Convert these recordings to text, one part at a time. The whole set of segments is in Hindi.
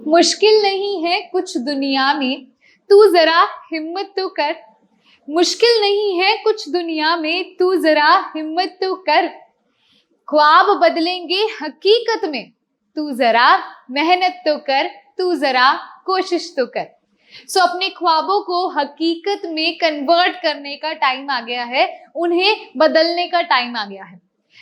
मुश्किल नहीं है कुछ दुनिया में, तू जरा हिम्मत तो कर। मुश्किल नहीं है कुछ दुनिया में, तू जरा हिम्मत तो कर। ख्वाब बदलेंगे हकीकत में, तू जरा मेहनत तो कर, तू जरा कोशिश तो कर। सो अपने ख्वाबों को हकीकत में कन्वर्ट करने का टाइम आ गया है, उन्हें बदलने का टाइम आ गया है।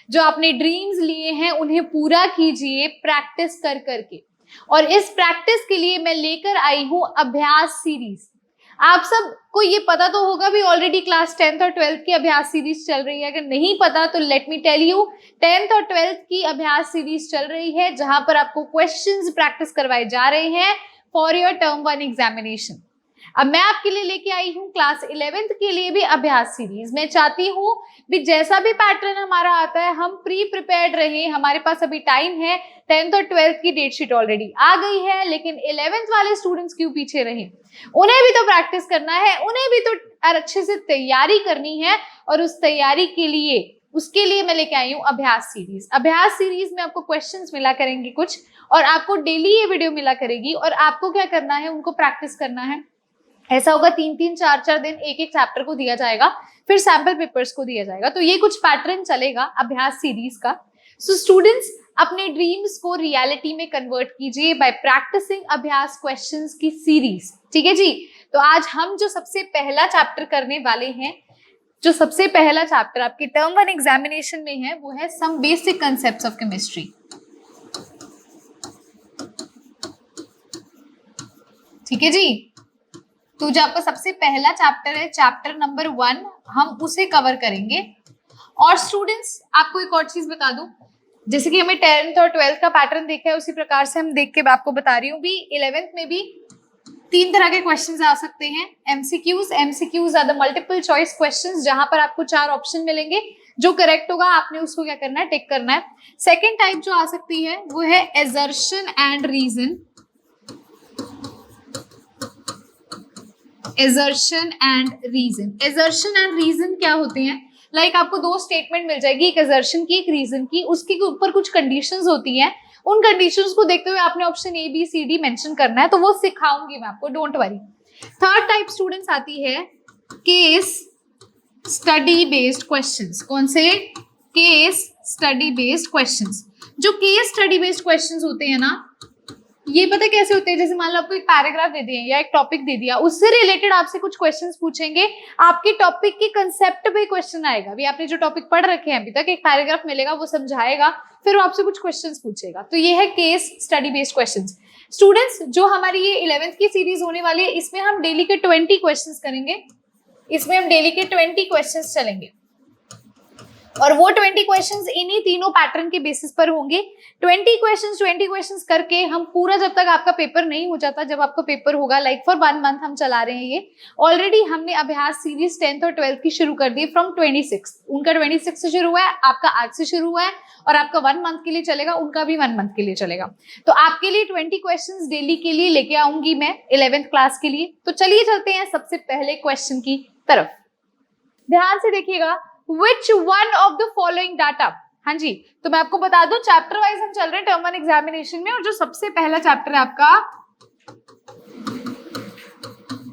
जो आपने ड्रीम्स लिए हैं उन्हें पूरा कीजिए प्रैक्टिस कर करके। और इस प्रैक्टिस के लिए मैं लेकर आई हूं अभ्यास सीरीज। आप सबको ये पता तो होगा भी ऑलरेडी क्लास 10th और 12th की अभ्यास सीरीज चल रही है। अगर नहीं पता तो let me tell you, 10th और 12th की अभ्यास सीरीज चल रही है जहां पर आपको क्वेश्चंस प्रैक्टिस करवाए जा रहे हैं फॉर योर टर्म 1 एग्जामिनेशन। अब मैं आपके लिए लेके आई हूँ क्लास 11th के लिए भी अभ्यास सीरीज। मैं चाहती हूँ भी जैसा भी पैटर्न हमारा आता है हम प्री प्रिपेयर्ड रहे। हमारे पास अभी टाइम है, 10th और 12th की डेट शीट ऑलरेडी आ गई है, लेकिन 11th वाले स्टूडेंट्स क्यों पीछे रहे? उन्हें भी तो प्रैक्टिस करना है, उन्हें भी तो अच्छे से तैयारी करनी है। और उस तैयारी के लिए उसके लिए मैं लेके आई हूँ अभ्यास सीरीज। अभ्यास सीरीज में आपको क्वेश्चंस मिला करेंगे कुछ, और आपको डेली ये वीडियो मिला करेगी, और आपको क्या करना है, उनको प्रैक्टिस करना है। ऐसा होगा 3-3 4-4 दिन एक एक चैप्टर को दिया जाएगा, फिर सैंपल पेपर्स को दिया जाएगा। तो ये कुछ पैटर्न चलेगा अभ्यास सीरीज का। सो स्टूडेंट्स अपने ड्रीम्स को रियलिटी में कन्वर्ट कीजिए बाय प्रैक्टिसिंग अभ्यास क्वेश्चंस की सीरीज। ठीक है जी। तो आज हम जो सबसे पहला चैप्टर करने वाले हैं, जो सबसे पहला चैप्टर आपके टर्म 1 एग्जामिनेशन में है, वो है some basic concepts of chemistry. ठीक है जी। तो जो आपका सबसे पहला चैप्टर है, चैप्टर नंबर 1, हम उसे कवर करेंगे। और स्टूडेंट्स आपको एक और चीज बता दूं, जैसे कि हमें 10th और 12th का पैटर्न देखा है, उसी प्रकार से हम देख के आपको बता रही हूँ भी 11th में भी 3 तरह के क्वेश्चंस आ सकते हैं। MCQs are the multiple choice questions, जहां पर आपको 4 ऑप्शन मिलेंगे। जो करेक्ट होगा आपने उसको क्या करना है, टिक करना है। सेकेंड टाइप जो आ सकती है वो है assertion and reason. Assertion and reason. Assertion and reason क्या होते हैं? लाइक आपको 2 स्टेटमेंट मिल जाएगी, एक एजर्शन की एक रीजन की। उसके ऊपर कुछ कंडीशंस होती हैं, उन कंडीशंस को देखते हुए आपने option A B C D mention करना है। तो वो सिखाऊंगी मैं आपको, don't worry. Third type students आती है केस स्टडी बेस्ड क्वेश्चंस। कौन से? Case study based questions. जो केस स्टडी बेस्ड क्वेश्चंस होते हैं ना, ये पता कैसे होते हैं? जैसे मान लो आपको एक पैराग्राफ दे दिया या एक टॉपिक दे दिया, उससे रिलेटेड आपसे कुछ क्वेश्चंस पूछेंगे। आपके टॉपिक के कंसेप्ट पे क्वेश्चन आएगा। अभी आपने जो टॉपिक पढ़ रखे हैं अभी तक, एक पैराग्राफ मिलेगा, वो समझाएगा, फिर वो आपसे कुछ क्वेश्चंस पूछेगा। तो ये है case study based questions. Students जो हमारी ये 11th की सीरीज होने वाली है, इसमें हम डेली के 20 क्वेश्चंस करेंगे। इसमें हम डेली के 20 क्वेश्चंस चलेंगे, और वो 20 क्वेश्चंस इन्हीं तीनों पैटर्न के बेसिस पर होंगे। 20 क्वेश्चंस करके हम पूरा, जब तक आपका पेपर नहीं हो जाता, जब आपका पेपर होगा, लाइक फॉर 1 मंथ हम चला रहे हैं ये। ऑलरेडी हमने अभ्यास सीरीज 10th और 12th की शुरू कर दी फ्रॉम 26। उनका 26 से शुरू हुआ है, आपका आज से शुरू हुआ है, और आपका 1 मंथ के लिए चलेगा, उनका भी 1 मंथ के लिए चलेगा। तो आपके लिए 20 क्वेश्चंस डेली के लिए लेके आऊंगी मैं 11th क्लास के लिए। तो चलिए चलते हैं सबसे पहले क्वेश्चन की तरफ। ध्यान से देखिएगा, Which one of the following data? हाँ जी, तो मैं आपको बता दूं चैप्टर वाइज हम चल रहे हैं टर्म 1 एग्जामिनेशन में, और जो सबसे पहला चैप्टर है आपका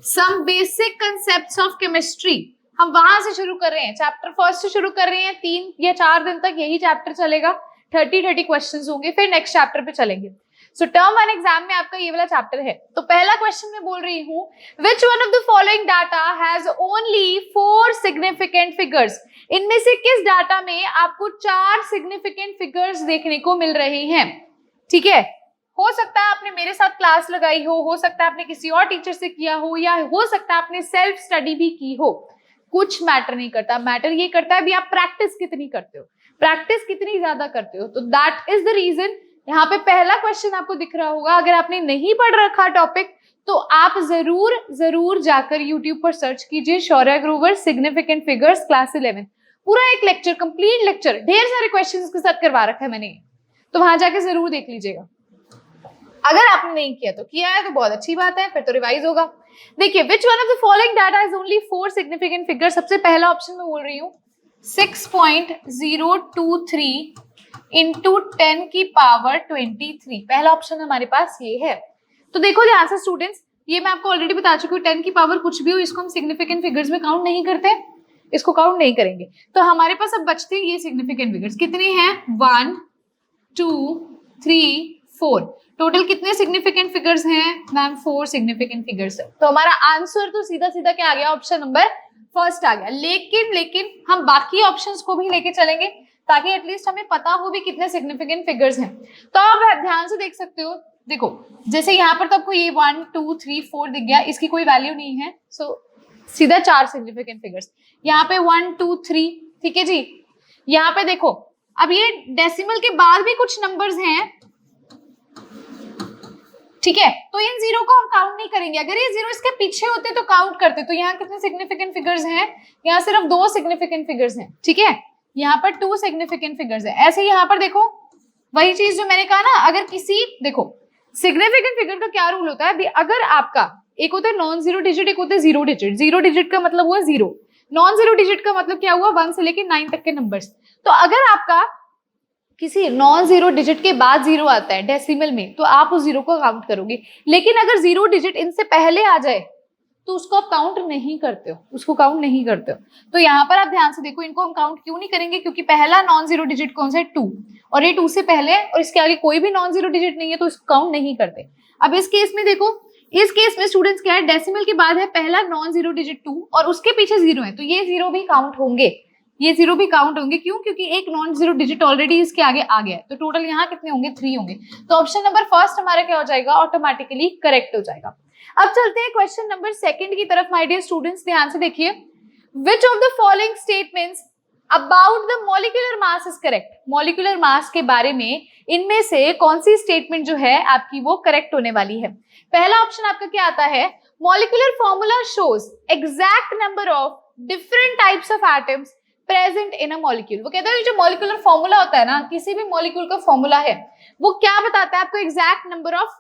some basic concepts of chemistry, हम वहां से शुरू कर रहे हैं। चैप्टर फर्स्ट से शुरू कर रहे हैं। 3 या 4 दिन तक यही चैप्टर चलेगा। 30 क्वेश्चंस होंगे, फिर नेक्स्ट चैप्टर पे चलेंगे। सो टर्म 1 एग्जाम में आपका ये वाला चैप्टर है। तो पहला क्वेश्चन मैं बोल रही हूँ, which one of the following data has only 4 significant figures? इनमें से किस डाटा में आपको 4 सिग्निफिकेंट फिगर्स देखने को मिल रहे हैं? ठीक है, हो सकता है आपने मेरे साथ क्लास लगाई हो सकता है आपने किसी और टीचर से किया हो, या हो सकता है आपने सेल्फ स्टडी भी की हो। कुछ मैटर नहीं करता, मैटर ये करता है भी आप प्रैक्टिस कितनी करते हो, प्रैक्टिस कितनी ज्यादा करते हो। तो दैट इज द रीजन यहाँ पे पहला क्वेश्चन आपको दिख रहा होगा। अगर आपने नहीं पढ़ रखा टॉपिक, तो आप जरूर जाकर यूट्यूब पर सर्च कीजिए Shaurya Grover significant figures class 11। पूरा एक लेक्चर, कंप्लीट लेक्चर, ढेर सारे क्वेश्चंस के साथ करवा रखा है मैंने, तो वहां जाके जरूर देख लीजिएगा। अगर आपने नहीं किया तो किया है तो बहुत अच्छी बात है, फिर तो रिवाइज होगा। देखिए, which one of the following data is only 4 significant figure. सबसे पहला ऑप्शन में बोल रही हूँ 6.023 इंटू 10 की पावर 23। पहला ऑप्शन हमारे पास ये है। तो देखो ध्यान से स्टूडेंट्स, ये मैं आपको ऑलरेडी बता चुकी हूँ, 10 की पावर कुछ भी हो इसको हम सिग्निफिकेंट फिगर्स में काउंट नहीं करते, इसको काउंट नहीं करेंगे। तो हमारे पास अब बचते हैं ये सिग्निफिकेंट फिगर्स, कितने हैं 1 2 3 4, टोटल कितने सिग्निफिकेंट फिगर्स हैं मैम 4 सिग्निफिकेंट फिगर्स है। तो हमारा आंसर तो सीधा सीधा क्या आ गया, ऑप्शन नंबर फर्स्ट आ गया। लेकिन हम बाकी ऑप्शंस को भी लेके चलेंगे ताकि एटलीस्ट हमें पता हो भी कितने सिग्निफिकेंट फिगर्स हैं। तो आप ध्यान से देख सकते हो, देखो जैसे यहाँ पर तो आपको ये 1 2 3 4 दिख गया, इसकी कोई वैल्यू नहीं है, सो सीधा 4 सिग्निफिकेंट फिगर्स। यहाँ पे 1 2 3, ठीक है जी। यहाँ पे देखो अब ये डेसिमल के बाद भी कुछ नंबर्स हैं, ठीक है, तो इन जीरो को हम काउंट नहीं करेंगे। अगर ये जीरो इसके पीछे होते तो काउंट करते। तो यहाँ कितने सिग्निफिकेंट फिगर्स हैं, यहाँ सिर्फ 2 सिग्निफिकेंट फिगर्स हैं, ठीक है, यहाँ पर 2 सिग्निफिकेंट फिगर्स है। ऐसे यहाँ पर देखो वही चीज जो मैंने कहा ना, अगर किसी देखो सिग्निफिकेंट फिगर का क्या रूल होता है, अगर आपका एक होता है नॉन जीरो डिजिट, एक होता है जीरो डिजिट। जीरो डिजिट का मतलब हुआ जीरो, नॉन जीरो डिजिट का मतलब क्या हुआ 1 से लेकर 9 तक के नंबर्स। तो अगर आपका किसी नॉन जीरो डिजिट के बाद जीरो आता है डेसिमल में, तो आप उस जीरो को काउंट करोगे। लेकिन अगर जीरो डिजिट इनसे पहले आ जाए तो उसको आप काउंट नहीं करते हो, उसको काउंट नहीं करते हो। तो यहाँ पर आप ध्यान से देखो, इनको हम काउंट क्यों नहीं करेंगे, क्योंकि पहला नॉन जीरो डिजिट कौन सा है 2, और ये 2 से पहले और इसके आगे कोई भी नॉन जीरो डिजिट नहीं है, तो इसको काउंट नहीं करते। अब इस केस में देखो, इस केस में स्टूडेंट्स क्या है, डेसिमल के बाद है पहला नॉन जीरो डिजिट 2 और उसके पीछे जीरो है, तो ये जीरो भी काउंट होंगे, ये जीरो भी काउंट होंगे। क्यों, क्योंकि एक नॉन जीरो डिजिट ऑलरेडी इसके आगे आ गया है। तो टोटल यहाँ कितने होंगे 3 होंगे। तो ऑप्शन नंबर फर्स्ट हमारा क्या हो जाएगा, ऑटोमेटिकली करेक्ट हो जाएगा। अब चलते हैं क्वेश्चन नंबर सेकंड की तरफ। माय डियर स्टूडेंट्स ध्यान से देखिए, विच of the following statements about the molecular mass is correct. Molecular mass के बारे में इनमें से कौन सी स्टेटमेंट जो है आपकी वो करेक्ट होने वाली है। पहला ऑप्शन आपका क्या आता है, molecular formula shows exact number of different types of atoms present in a molecule. वो कहता है जो मॉलिक्यूलर फॉर्मूला होता है ना, किसी भी मॉलिक्यूल का फॉर्मूला है, वो क्या बताता है आपको, exact number of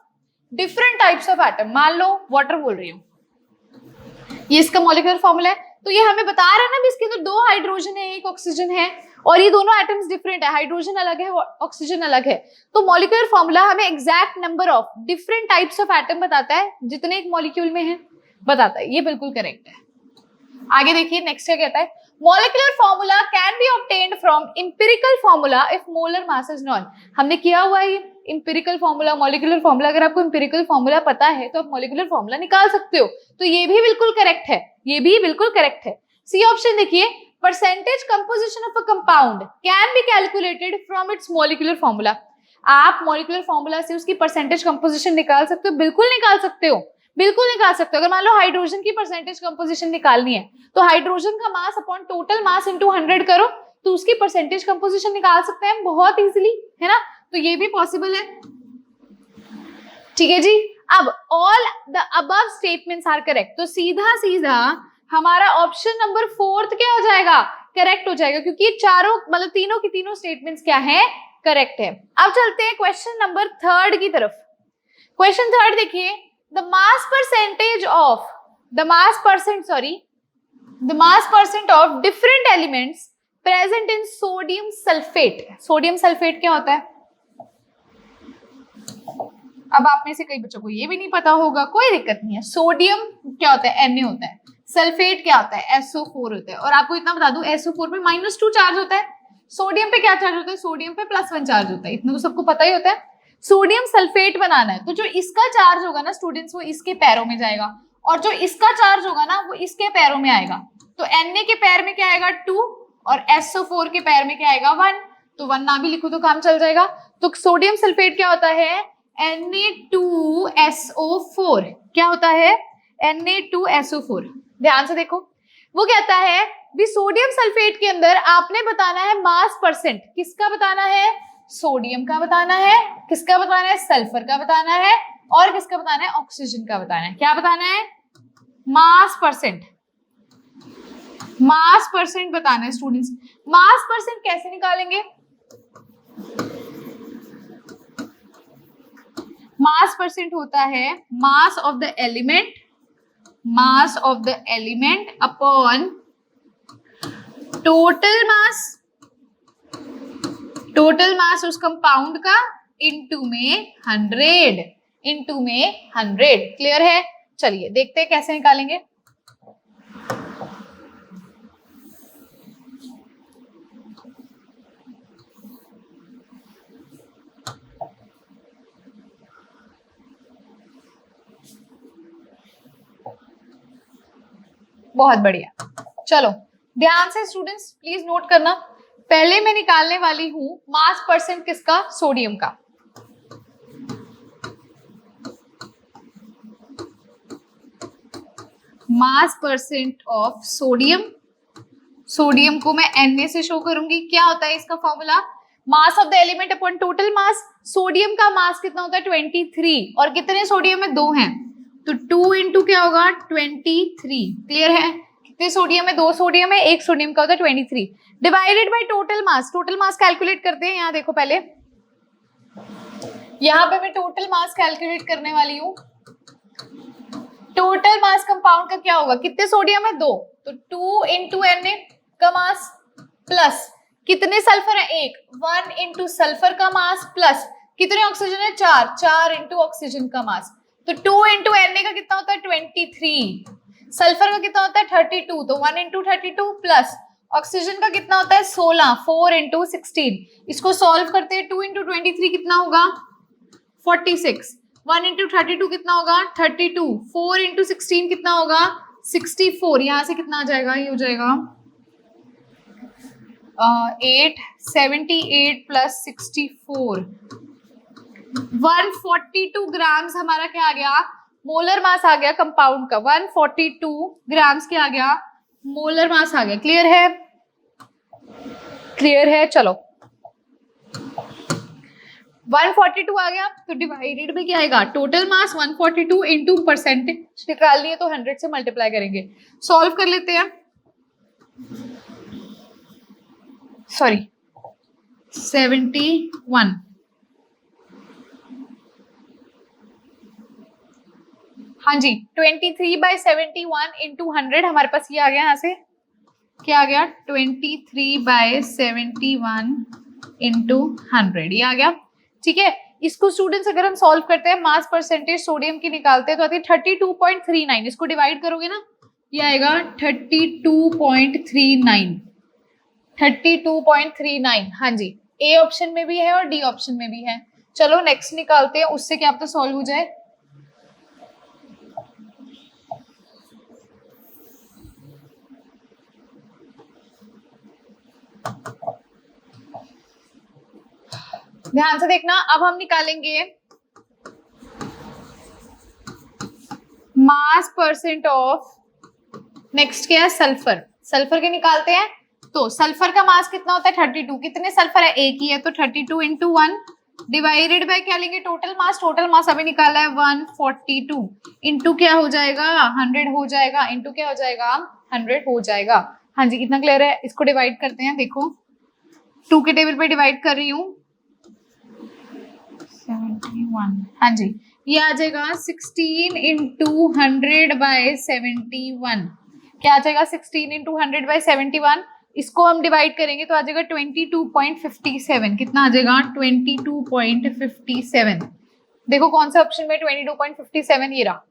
different types of atom. मान लो वाटर बोल रही हूँ, ये इसका मॉलिक्यूलर फॉर्मूला है, तो ये हमें बता रहा है ना इसके अंदर 2 हाइड्रोजन है, 1 ऑक्सीजन है, और ये दोनों एटम्स डिफरेंट है, हाइड्रोजन अलग है, ऑक्सीजन अलग है। तो मॉलिक्यूलर फॉर्मूला हमें exact number of different types of atom बताता है, जितने एक मॉलिक्यूल में है बताता है। ये बिल्कुल करेक्ट है। आगे देखिए नेक्स्ट क्या कहता है, molecular formula can be obtained from empirical formula if molar mass is non. हमने किया हुआ है एम्पिरिकल फॉर्मूला, मॉलिक्यूलर फॉर्मूला। अगर आपको एम्पिरिकल फॉर्मूला पता है तो आप मॉलिक्यूलर फॉर्मूला निकाल सकते हो। तो ये भी बिल्कुल करेक्ट है, ये भी बिल्कुल करेक्ट है। सी ऑप्शन देखिए, percentage composition of a compound can be calculated from its molecular formula. आप मॉलिक्यूलर फॉर्मूला से उसकी परसेंटेज कंपोजिशन निकाल सकते हो, बिल्कुल निकाल सकते हो, बिल्कुल निकाल सकते हो। अगर मान लो हाइड्रोजन की परसेंटेज कंपोजिशन निकालनी है, तो हाइड्रोजन का mass upon total mass into 100 करो, तो उसकी परसेंटेज कंपोजिशन निकाल सकते हैं बहुत इजीली, है ना। तो ये भी पॉसिबल है, ठीक है जी। अब all the above statements are correct, तो सीधा सीधा हमारा ऑप्शन नंबर 4 क्या हो जाएगा, करेक्ट हो जाएगा, क्योंकि ये चारों मतलब तीनों की तीनों स्टेटमेंट्स क्या है, करेक्ट है। अब चलते हैं क्वेश्चन नंबर 3 की तरफ। क्वेश्चन 3 देखिए, the mass percentage of the mass percent of different elements present in sodium sulfate। Sodium sulphate क्या होता है, अब आप में से कई बच्चों को ये भी नहीं पता होगा, कोई दिक्कत नहीं है। सोडियम क्या होता है, Na होता है, सल्फेट क्या होता है, SO4 होता है। और आपको इतना बता दूं, SO4 पे -2 चार्ज होता है, सोडियम पे क्या चार्ज होता है, सोडियम पे +1 चार्ज होता है। इतना तो सबको पता ही होता है। सोडियम सल्फेट बनाना है, तो जो इसका चार्ज होगा ना स्टूडेंट्स, वो इसके पैरों में जाएगा, और जो इसका चार्ज होगा ना वो इसके पैरों में आएगा। तो Na के पैर में क्या आएगा 2, और SO4 के पैर में क्या आएगा 1। तो 1 ना भी लिखो तो काम चल जाएगा। तो सोडियम सल्फेट क्या होता है, Na2SO4। क्या होता है, Na2SO4। ध्यान से देखो, वो कहता है भी सोडियम सल्फेट के अंदर आपने बताना है मास परसेंट। किसका बताना है, सोडियम का बताना है, किसका बताना है, सल्फर का बताना है, और किसका बताना है, ऑक्सीजन का बताना है। क्या बताना है, मास परसेंट। मास परसेंट बताना है स्टूडेंट्स। मास परसेंट कैसे निकालेंगे, मास परसेंट होता है mass of the element, mass of the element upon total mass, total mass उस कंपाउंड का इनटू में 100। इनटू में 100। क्लियर है? चलिए देखते हैं कैसे निकालेंगे। बहुत बढ़िया। चलो ध्यान से स्टूडेंट्स प्लीज नोट करना। पहले मैं निकालने वाली हूं मास परसेंट किसका? सोडियम का। मास परसेंट ऑफ सोडियम। सोडियम को मैं Na से शो करूंगी। क्या होता है इसका formula? Mass of the element upon total mass. Sodium का मास कितना होता है? 23। और कितने सोडियम है? 2 हैं, तो 2 इंटू क्या होगा? 23। क्लियर है? कितने सोडियम है? 2 सोडियम है, 1 सोडियम का होता है 23 divided by total mass. Total mass calculate करते हैं। यहाँ देखो पहले, यहाँ पे मैं टोटल मास कैलकुलेट करने वाली हूँ। टोटल मास कंपाउंड का क्या होगा? कितने सोडियम है? 2, तो 2 इंटू Na का मास प्लस कितने सल्फर है? 1, 1 इंटू सल्फर का मास प्लस कितने ऑक्सीजन है? 4, 4 इंटू ऑक्सीजन का मास। तो 2 इंटू Na का कितना होता है? 23। सल्फर का कितना होता है? 32, तो 1 इंटू 32 प्लस ऑक्सीजन का कितना होता है? 16, 4 इंटू 16। इसको सॉल्व करते हैं। 2 इंटू 23 कितना होगा? 46। 1 इंटू 32 कितना होगा? 32। 4 इंटू 16 कितना होगा? 64। यहाँ से कितना आ जाएगा? ये हो जाएगा 78 प्लस 64, 142 ग्राम्स हमारा क्या आ गया? मोलर मास आ गया कंपाउंड का। 142 ग्राम्स क्या आ गया? मोलर मास आ गया। क्लियर है? क्लियर है? चलो 142 आ गया, तो डिवाइडेड में क्या आएगा? टोटल मास 142 इंटू परसेंटेज निकाल लिए तो 100 से मल्टीप्लाई करेंगे। सॉल्व कर लेते हैं। सॉरी 71, हाँ जी 23/71 इंटू 100 हमारे पास ये आ गया। यहाँ से क्या आ गया? 23/71 इंटू 100 ये आ गया। ठीक है, इसको स्टूडेंट्स अगर हम सॉल्व करते हैं, मास परसेंटेज सोडियम की निकालते हैं तो आती है 32.39। इसको डिवाइड करोगे ना, ये आएगा 32.39। 32.39, हाँ जी, ए ऑप्शन में भी है और डी ऑप्शन में भी है। चलो नेक्स्ट निकालते हैं, उससे क्या पता सॉल्व हो जाए। ध्यान से देखना, अब हम निकालेंगे मास परसेंट ऑफ, नेक्स्ट क्या है? सल्फर। सल्फर के निकालते हैं। तो सल्फर का मास कितना होता है? 32। कितने सल्फर है? एक ही है, तो 32 इंटू 1 डिवाइडेड बाय क्या लेंगे? Total mass. टोटल मास अभी निकाला है 142 इंटू क्या हो जाएगा? 100 हो जाएगा। इंटू क्या हो जाएगा? 100 हो जाएगा। हाँ जी, कितना क्लियर है? इसको डिवाइड करते हैं। देखो 2 के टेबल पे डिवाइड कर रही हूँ। 71, हाँ जी, ये आ जाएगा 16 इंटू 100/71। क्या आ जाएगा? 16 इंटू 100/71। इसको हम डिवाइड करेंगे तो आ जाएगा 22.57। कितना आ जाएगा? 22.57। देखो कौन सा ऑप्शन में 22.57, ये रहा।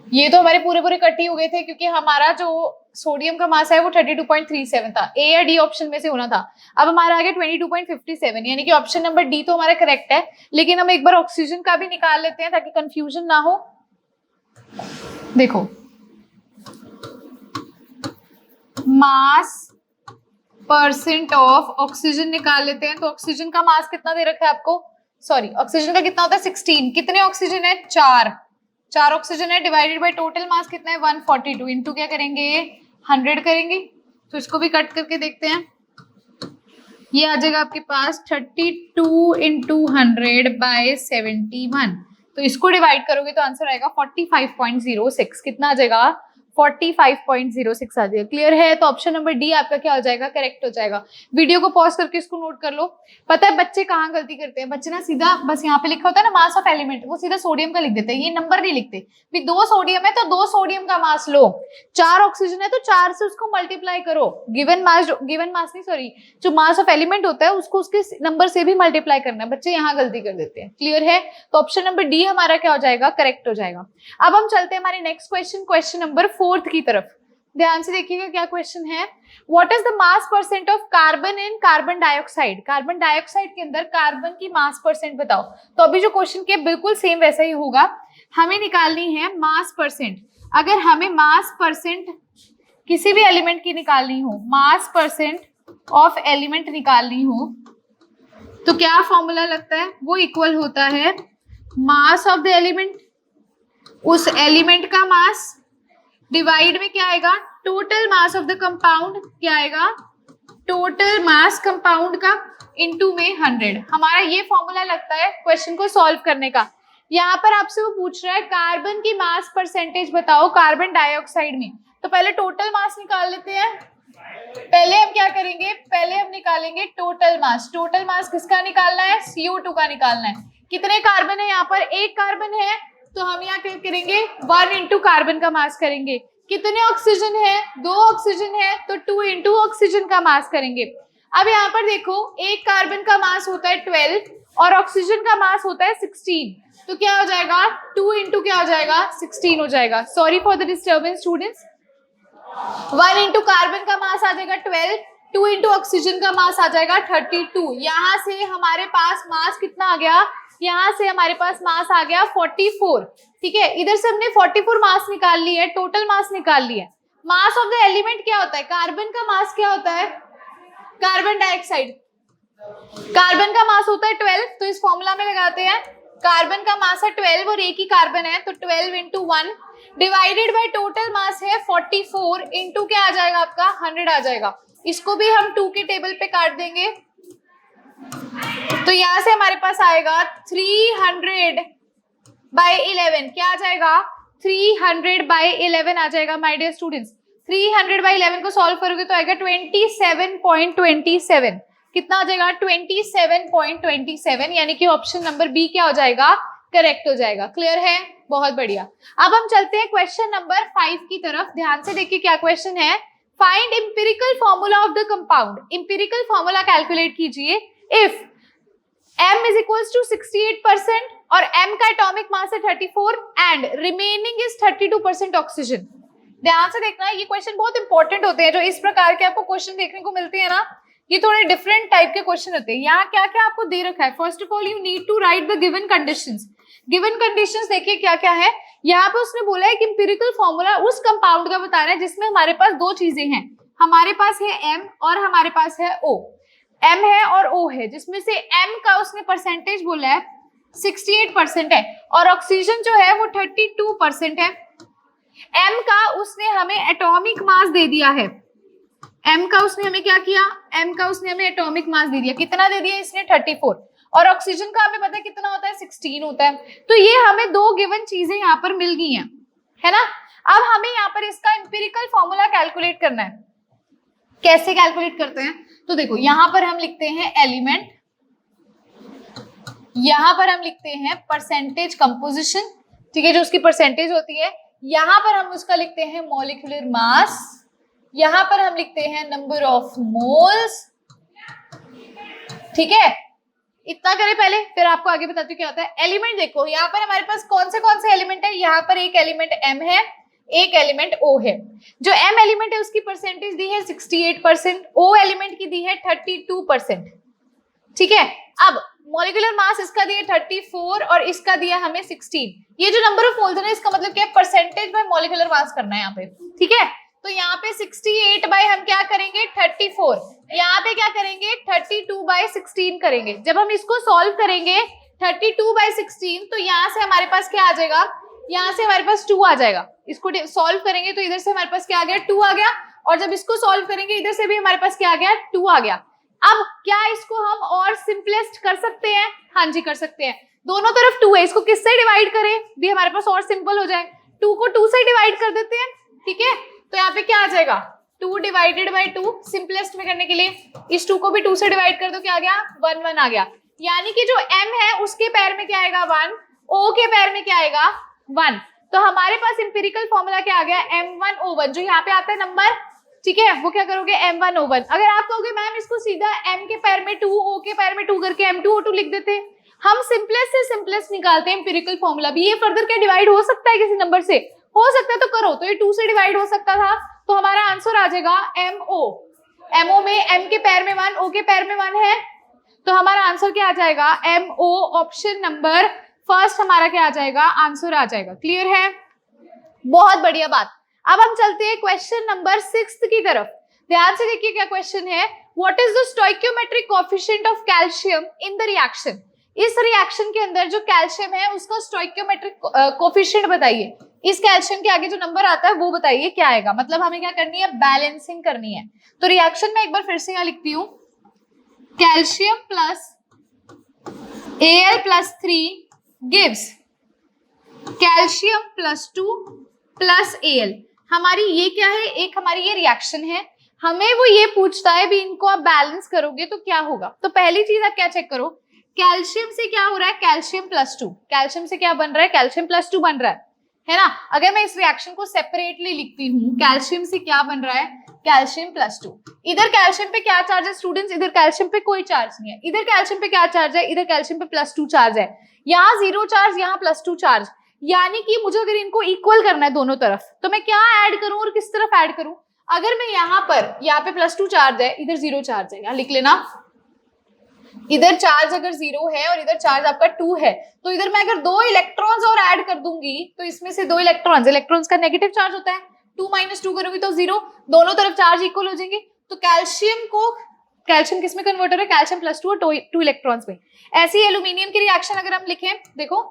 ये तो हमारे पूरे पूरे कट ही हो गए थे क्योंकि हमारा जो सोडियम का मास है वो 32.37 था। ए या डी ऑप्शन में से होना था। अब हमारा आ गया 22.57, यानी कि ऑप्शन नंबर डी तो हमारा करेक्ट है। लेकिन हम एक बार ऑक्सीजन का भी निकाल लेते हैं ताकि कंफ्यूजन ना हो। देखो मास परसेंट ऑफ ऑक्सीजन निकाल लेते हैं। तो ऑक्सीजन का मास कितना दे रखा है आपको? सॉरी, ऑक्सीजन का कितना होता है? 16। कितने ऑक्सीजन है? 4 ऑक्सीजन है। डिवाइडेड बाय टोटल मास कितना है? 142 इंटू क्या करेंगे? 100 करेंगे। तो इसको भी कट करके देखते हैं। ये आ जाएगा आपके पास 32 इंटू 100/71। तो इसको डिवाइड करोगे तो आंसर आएगा 45.06। कितना आ जाएगा? 45.06 आ जाएगा। क्लियर है? तो ऑप्शन नंबर डी आपका क्या हो जाएगा? करेक्ट हो जाएगा। वीडियो को पॉज करके इसको नोट कर लो। पता है बच्चे कहाँ गलती करते हैं? बच्चे ना सीधा बस यहाँ पे लिखा होता है ना मास ऑफ एलिमेंट, वो सीधा सोडियम का लिख देते हैं, ये नंबर नहीं लिखते। भी 2 सोडियम है तो 2 सोडियम का मास लो, 4 ऑक्सीजन है तो 4 से उसको मल्टीप्लाई करो, गिवन मास नहीं सॉरी, जो मास ऑफ एलिमेंट होता है उसको उसके नंबर से भी मल्टीप्लाई करना है। बच्चे यहाँ गलती कर देते हैं। क्लियर है? तो ऑप्शन नंबर डी हमारा क्या हो जाएगा? करेक्ट हो जाएगा। अब हम चलते हैं हमारे नेक्स्ट क्वेश्चन नंबर 4 की तरफ। ध्यान से देखिएगा क्या क्वेश्चन है। What is the mass percent of carbon in carbon dioxide? Carbon dioxide के अंदर कार्बन की मास परसेंट बताओ। तो अभी जो क्वेश्चन के बिल्कुल सेम वैसा ही होगा। हमें निकालनी है मास परसेंट। अगर हमें मास परसेंट किसी भी एलिमेंट की निकालनी हो, मास परसेंट ऑफ एलिमेंट निकालनी हो, तो क्या फॉर्मूला लगता है? वो इक्वल होता है मास ऑफ द एलिमेंट, उस एलिमेंट का मास डिवाइड में क्या आएगा? Total mass of the compound, क्या आएगा? टोटल मास कंपाउंड का इनटू में 100। हमारा ये फॉर्मूला लगता है क्वेश्चन को सॉल्व करने का। यहाँ पर आपसे वो पूछ रहा है कार्बन की मास परसेंटेज बताओ कार्बन डाइऑक्साइड में। तो पहले टोटल मास निकाल लेते हैं। पहले हम क्या करेंगे? पहले हम निकालेंगे टोटल मास। टोटल मास किसका निकालना है? CO2 का निकालना है। कितने कार्बन है यहाँ पर? 1 कार्बन है, तो हम यहाँ क्या करेंगे? 1 इंटू कार्बन का मास करेंगे। कितने ऑक्सीजन है? 2 ऑक्सीजन है, तो 2 इंटू ऑक्सीजन का मास करेंगे। अब यहाँ पर देखो, 1 कार्बन का मास होता है 12 और ऑक्सीजन का मास होता है 16, तो क्या हो जाएगा? 2 इंटू क्या हो जाएगा? 16 हो जाएगा। Sorry for the disturbance students. 1 into carbon का मास आ जाएगा 12, 2 इंटू ऑक्सीजन का मास आ जाएगा 32। यहाँ से हमारे पास मास कितना आ गया? यहाँ से हमारे पास मास आ गया 44। ठीक है, इधर से हमने 44 मास निकाल ली है, टोटल मास निकाल ली है। मास ऑफ द एलिमेंट क्या होता है? कार्बन का मास क्या होता है? कार्बन डाइऑक्साइड, कार्बन का मास होता है 12, तो इस फॉर्मूला में लगाते हैं। कार्बन का मास है 12 और एक ही कार्बन है, तो 12 into 1 divided by total mass है 44 इंटू क्या आ जाएगा आपका? 100 आ जाएगा। इसको भी हम 2 के टेबल पे काट देंगे, तो यहां से हमारे पास आएगा 300 बाय 11। क्या आ जाएगा? 300 बाय 11 आ जाएगा माय डियर स्टूडेंट्स। 300 बाय 11 को सॉल्व करोगे तो आएगा 27.27। कितना आ जाएगा? 27.27, यानी कि ऑप्शन नंबर बी क्या हो जाएगा? करेक्ट हो जाएगा। क्लियर है? बहुत बढ़िया। अब हम चलते हैं क्वेश्चन नंबर 5 की तरफ। ध्यान से देखिए क्या क्वेश्चन है। Find empirical formula of the compound. Empirical formula calculate कीजिए if M is equals to 68% और M का एटॉमिक मास है 34 एंड रिमेनिंग इज 32% ऑक्सीजन। ध्यान से देखना, ये क्वेश्चन बहुत इंपॉर्टेंट होते हैं। जो इस प्रकार के आपको क्वेश्चन देखने को मिलते हैं ना, ये थोड़े डिफरेंट टाइप के क्वेश्चन होते हैं। यहाँ क्या क्या आपको दे रखा है? First of all you need to write the given conditions. Given conditions देखिए क्या क्या है। यहाँ पे उसने बोला है कि इंपिरिकल फॉर्मूला उस कंपाउंड का बता रहा है जिसमें हमारे पास 2 चीजें हैं। हमारे पास है M और हमारे पास है O। M है और O है, जिसमें से M का उसने परसेंटेज बोला है 68% है और ऑक्सीजन जो है वो 32% है। M का उसने हमें एटॉमिक मास दे दिया है। M का उसने हमें क्या किया? M का उसने हमें एटॉमिक मास दे दिया। कितना दे दिया इसने? 34। और ऑक्सीजन का हमें पता है कितना होता है? 16 होता है। तो ये हमें 2 गिवन चीजें यहाँ पर मिल गई हैं, है ना। अब हमें यहाँ पर इसका इंपिरिकल फॉर्मूला कैलकुलेट करना है। कैसे कैलकुलेट करते हैं? तो देखो, यहां पर हम लिखते हैं एलिमेंट, यहां पर हम लिखते हैं परसेंटेज कंपोजिशन, ठीक है, जो उसकी परसेंटेज होती है। यहां पर हम उसका लिखते हैं मॉलिक्यूलर मास, यहां पर हम लिखते हैं नंबर ऑफ मोल्स, ठीक है। इतना करें पहले, फिर आपको आगे बताती हूँ क्या होता है। एलिमेंट देखो, यहाँ पर हमारे पास कौन से एलिमेंट है? यहाँ पर एक एलिमेंट M है, एक एलिमेंट O है। जो M एलिमेंट है उसकी परसेंटेज दी है 68%, O एलिमेंट की दी है 32%, ठीक है। अब मॉलिक्यूलर मास इसका दिया 34 और इसका दिया हमें 16। ये जो नंबर ऑफ मोल्स है ना, इसका मतलब क्या है? परसेंटेज बाय मॉलिक्यूलर मास करना है यहाँ पे, ठीक है। तो यहाँ पे 68 बाय हम क्या करेंगे? 34। यहाँ पे क्या करेंगे? 32 बाय 16 करेंगे। जब हम इसको सॉल्व करेंगे 32 बाय 16, तो यहाँ से हमारे पास क्या आ जाएगा? यहाँ से हमारे पास 2 आ जाएगा। इसको सॉल्व करेंगे तो इधर से हमारे पास क्या आ गया? 2 आ गया। और जब इसको सॉल्व करेंगे इधर से भी हमारे पास क्या आ गया? 2 आ गया। अब क्या इसको हम और सिंपलेस्ट कर सकते हैं? हाँ जी, कर सकते हैं। दोनों तरफ 2 है, इसको किससे डिवाइड करें भी हमारे पास और सिंपल हो जाए? 2 को 2 से डिवाइड कर देते हैं, ठीक है, तो यहाँ पे क्या आ जाएगा 2 डिवाइडेड बाई 2, सिंपलेस्ट में करने के लिए इस 2 को भी 2 से डिवाइड कर दो, क्या आ गया 1 1 आ गया। यानी कि जो m है उसके पैर में क्या आएगा 1, o के पैर में क्या आएगा 1। तो हमारे पास इंपेरिकल फॉर्मूला क्या आ गया m1o1, जो यहाँ पे आता है नंबर, ठीक है, वो क्या करोगे m1o1। अगर आप कहोगे मैम इसको सीधा m के पैर में 2, o के पैर में 2 करके m2o2 लिख देते, हम सिंपलेस्ट से सिंपलेस्ट निकालते हैं इंपेरिकल फॉर्मूला भी। ये फर्दर क्या डिवाइड हो सकता है किसी नंबर से, हो सकता है तो करो, तो ये 2 से डिवाइड हो सकता था, तो हमारा आंसर आ जाएगा mo में m के पैर में 1, o के पैर में 1 है, तो हमारा आंसर क्या आ जाएगा mo, ऑप्शन नंबर फर्स्ट हमारा क्या आ जाएगा आंसर आ जाएगा। क्लियर है, बहुत बढ़िया बात। अब हम चलते हैं क्वेश्चन नंबर 6 की तरफ। ध्यान से देखिए क्या क्वेश्चन है, what is the stoichiometric coefficient of calcium in the reaction. इस रिएक्शन के अंदर जो कैल्शियम है उसका स्टोइकियोमेट्रिक कोएफिशिएंट बताइए। इस कैल्शियम के आगे जो नंबर आता है वो बताइए क्या आएगा, मतलब हमें क्या करनी है बैलेंसिंग करनी है। तो रिएक्शन में एक बार फिर से यहाँ लिखती हूँ, calcium plus Al+3 gives calcium +2 plus Al। हमारी ये क्या है, एक हमारी ये रिएक्शन है, हमें वो ये पूछता है भी इनको आप बैलेंस करोगे तो क्या होगा। तो पहली चीज आप क्या चेक करो, कैल्शियम से क्या हो रहा है कैल्शियम +2, कैल्शियम से क्या बन रहा है कैल्शियम +2 बन रहा है ना। अगर मैं इस रिएक्शन को सेपरेटली लिखती हूँ, कैल्शियम से क्या बन रहा है कैल्शियम +2, इधर कैल्शियम पे क्या चार्ज है स्टूडेंट्स, इधर कैल्शियम पे कोई चार्ज नहीं है, इधर कैल्शियम पे क्या चार्ज है, इधर कैल्शियम पे +2 चार्ज है, यहाँ 0 चार्ज, यहाँ +2 चार्ज। यानी कि मुझे अगर इनको इक्वल करना है दोनों तरफ, तो मैं क्या ऐड करूं और किस तरफ ऐड करूं। अगर मैं यहाँ पे +2 चार्ज है, इधर 0 चार्ज है, यहाँ लिख लेना, इधर चार्ज अगर 0 है और इधर चार्ज आपका 2 है, तो इधर मैं अगर 2 इलेक्ट्रॉन्स और ऐड कर दूंगी तो इसमें से 2 इलेक्ट्रॉन्स का नेगेटिव चार्ज होता है, 2 - 2 करूंगी तो 0, दोनों तरफ चार्ज इक्वल हो जाएंगे। तो कैल्शियम किस में कन्वर्ट हो रहा है कैल्शियम +2 और 2 इलेक्ट्रॉन्स में। ऐसे ही एल्यूमिनियम की रिएक्शन अगर हम लिखें, देखो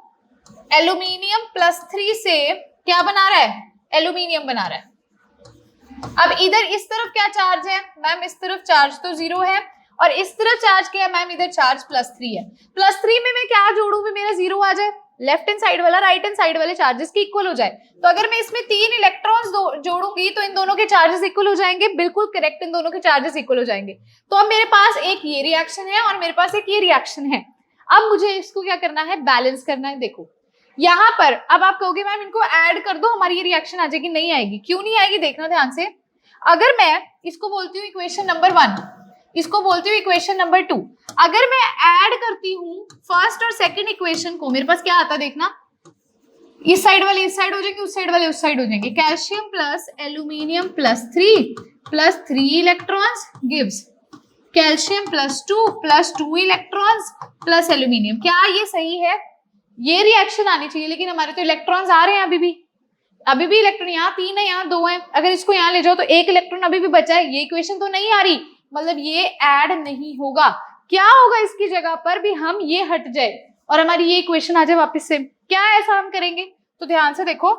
एल्यूमिनियम +3 से क्या बना रहा है एल्यूमिनियम बना रहा है। अब इधर इस तरफ क्या चार्ज है मैम, इस तरफ चार्ज तो 0 है, और इस तरफ चार्ज क्या है मैम, इधर चार्ज +3 है। +3 में मैं क्या जोड़ू भी मेरा 0 आ जाए, लेफ्ट हैंड साइड वाला राइट हैंड साइड वाले चार्जेस के इक्वल हो जाए। तो अगर मैं इसमें 3 इलेक्ट्रॉन्स जोड़ूंगी तो इन दोनों के चार्जेस इक्वल हो जाएंगे, बिल्कुल करेक्ट, इन दोनों के चार्जेस इक्वल हो जाएंगे। तो अब मेरे पास एक ये रिएक्शन है और मेरे पास एक ये रिएक्शन है। अब मुझे इसको क्या करना है बैलेंस करना है। देखो यहाँ पर अब आप कहोगे मैम इनको ऐड कर दो हमारी ये रिएक्शन आ जाएगी, नहीं आएगी। क्यों नहीं आएगी देखना ध्यान से। अगर मैं इसको बोलती हूँ इक्वेशन नंबर 1, इसको बोलती हूँ इक्वेशन नंबर 2, अगर मैं ऐड करती हूँ फर्स्ट और सेकंड इक्वेशन को, मेरे पास क्या आता है देखना, इस साइड वाले इस साइड हो जाएंगे, उस साइड वाले उस साइड हो जाएंगे। Calcium plus aluminium +3 electrons gives calcium +2 electrons plus aluminium. क्या ये सही है? ये रिएक्शन आनी चाहिए, लेकिन हमारे तो इलेक्ट्रॉन्स आ रहे हैं अभी भी इलेक्ट्रॉन, यहाँ 3 है यहाँ 2 है, अगर इसको यहाँ ले जाओ तो 1 इलेक्ट्रॉन अभी भी बचा है। ये इक्वेशन तो नहीं आ रही, मतलब ये ऐड नहीं होगा। क्या होगा इसकी जगह पर भी हम ये हट जाए और हमारी ये इक्वेशन आ जाए वापस से, क्या ऐसा हम करेंगे? तो ध्यान से देखो,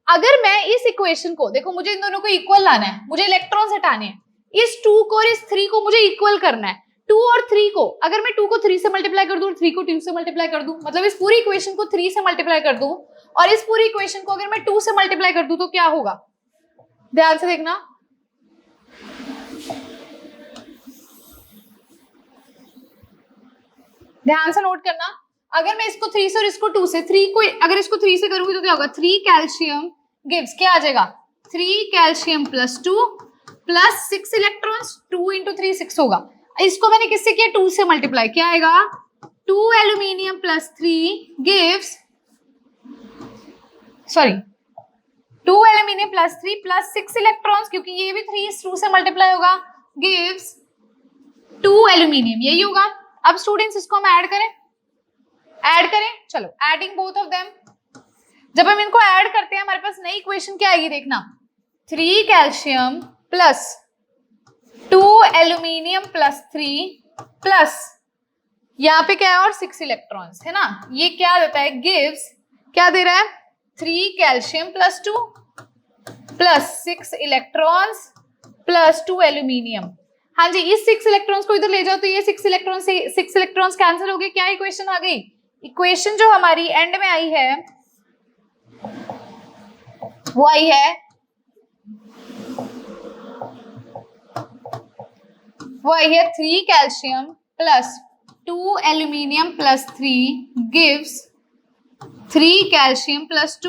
अगर मैं इस इक्वेशन को देखो, मुझे इन दोनों को इक्वल लाना है, मुझे इलेक्ट्रॉन्स हटाने हैं, इस 2 को और इस 3 को मुझे इक्वल करना है। 2 और 3 को अगर मैं 2 को 3 से मल्टीप्लाई कर दूं और 3 को 2 से मल्टीप्लाई कर दूं, मतलब इस पूरी इक्वेशन को 3 से मल्टीप्लाई कर दूं और इस पूरी इक्वेशन को अगर मैं 2 से मल्टीप्लाई कर दूं तो क्या होगा? ध्यान से देखना, ध्यान से नोट करना। अगर मैं इसको 3 से और इसको 2 से, 3 को अगर इसको 3 से करूंगी तो क्या होगा? 3 कैल्शियम गिव्स क्या आ जाएगा? 3 कैल्शियम +2 प्लस 6 इलेक्ट्रॉन्स, 2 × 3 6 होगा। इसको मैंने किससे किया? 2 से मल्टीप्लाई, क्या आएगा? 2 aluminium +3 gives 2 aluminium +3 plus 6 electrons, क्योंकि ये भी 3 इस 2 से मल्टीप्लाई होगा, गिव्स 2 एल्यूमिनियम, यही होगा। अब स्टूडेंट्स इसको हम ऐड करें, चलो एडिंग बोथ ऑफ देम। जब हम इनको ऐड करते हैं हमारे पास नई इक्वेशन क्या आएगी देखना, 3 कैल्शियम प्लस 2 एल्यूमिनियम +3 प्लस यहाँ पे क्या है और 6 इलेक्ट्रॉन्स है ना, ये क्या देता है? गिव्स क्या दे रहा है? 3 calcium +2 plus 6 electrons plus 2 aluminium. हाँ जी, इस 6 इलेक्ट्रॉन्स को इधर ले जाओ तो ये 6 इलेक्ट्रॉन्स कैंसिल हो गए। क्या इक्वेशन आ गई? इक्वेशन जो हमारी एंड में आई है वो आई है, वो आई है 3 calcium plus 2 aluminium plus 3 gives 3 calcium plus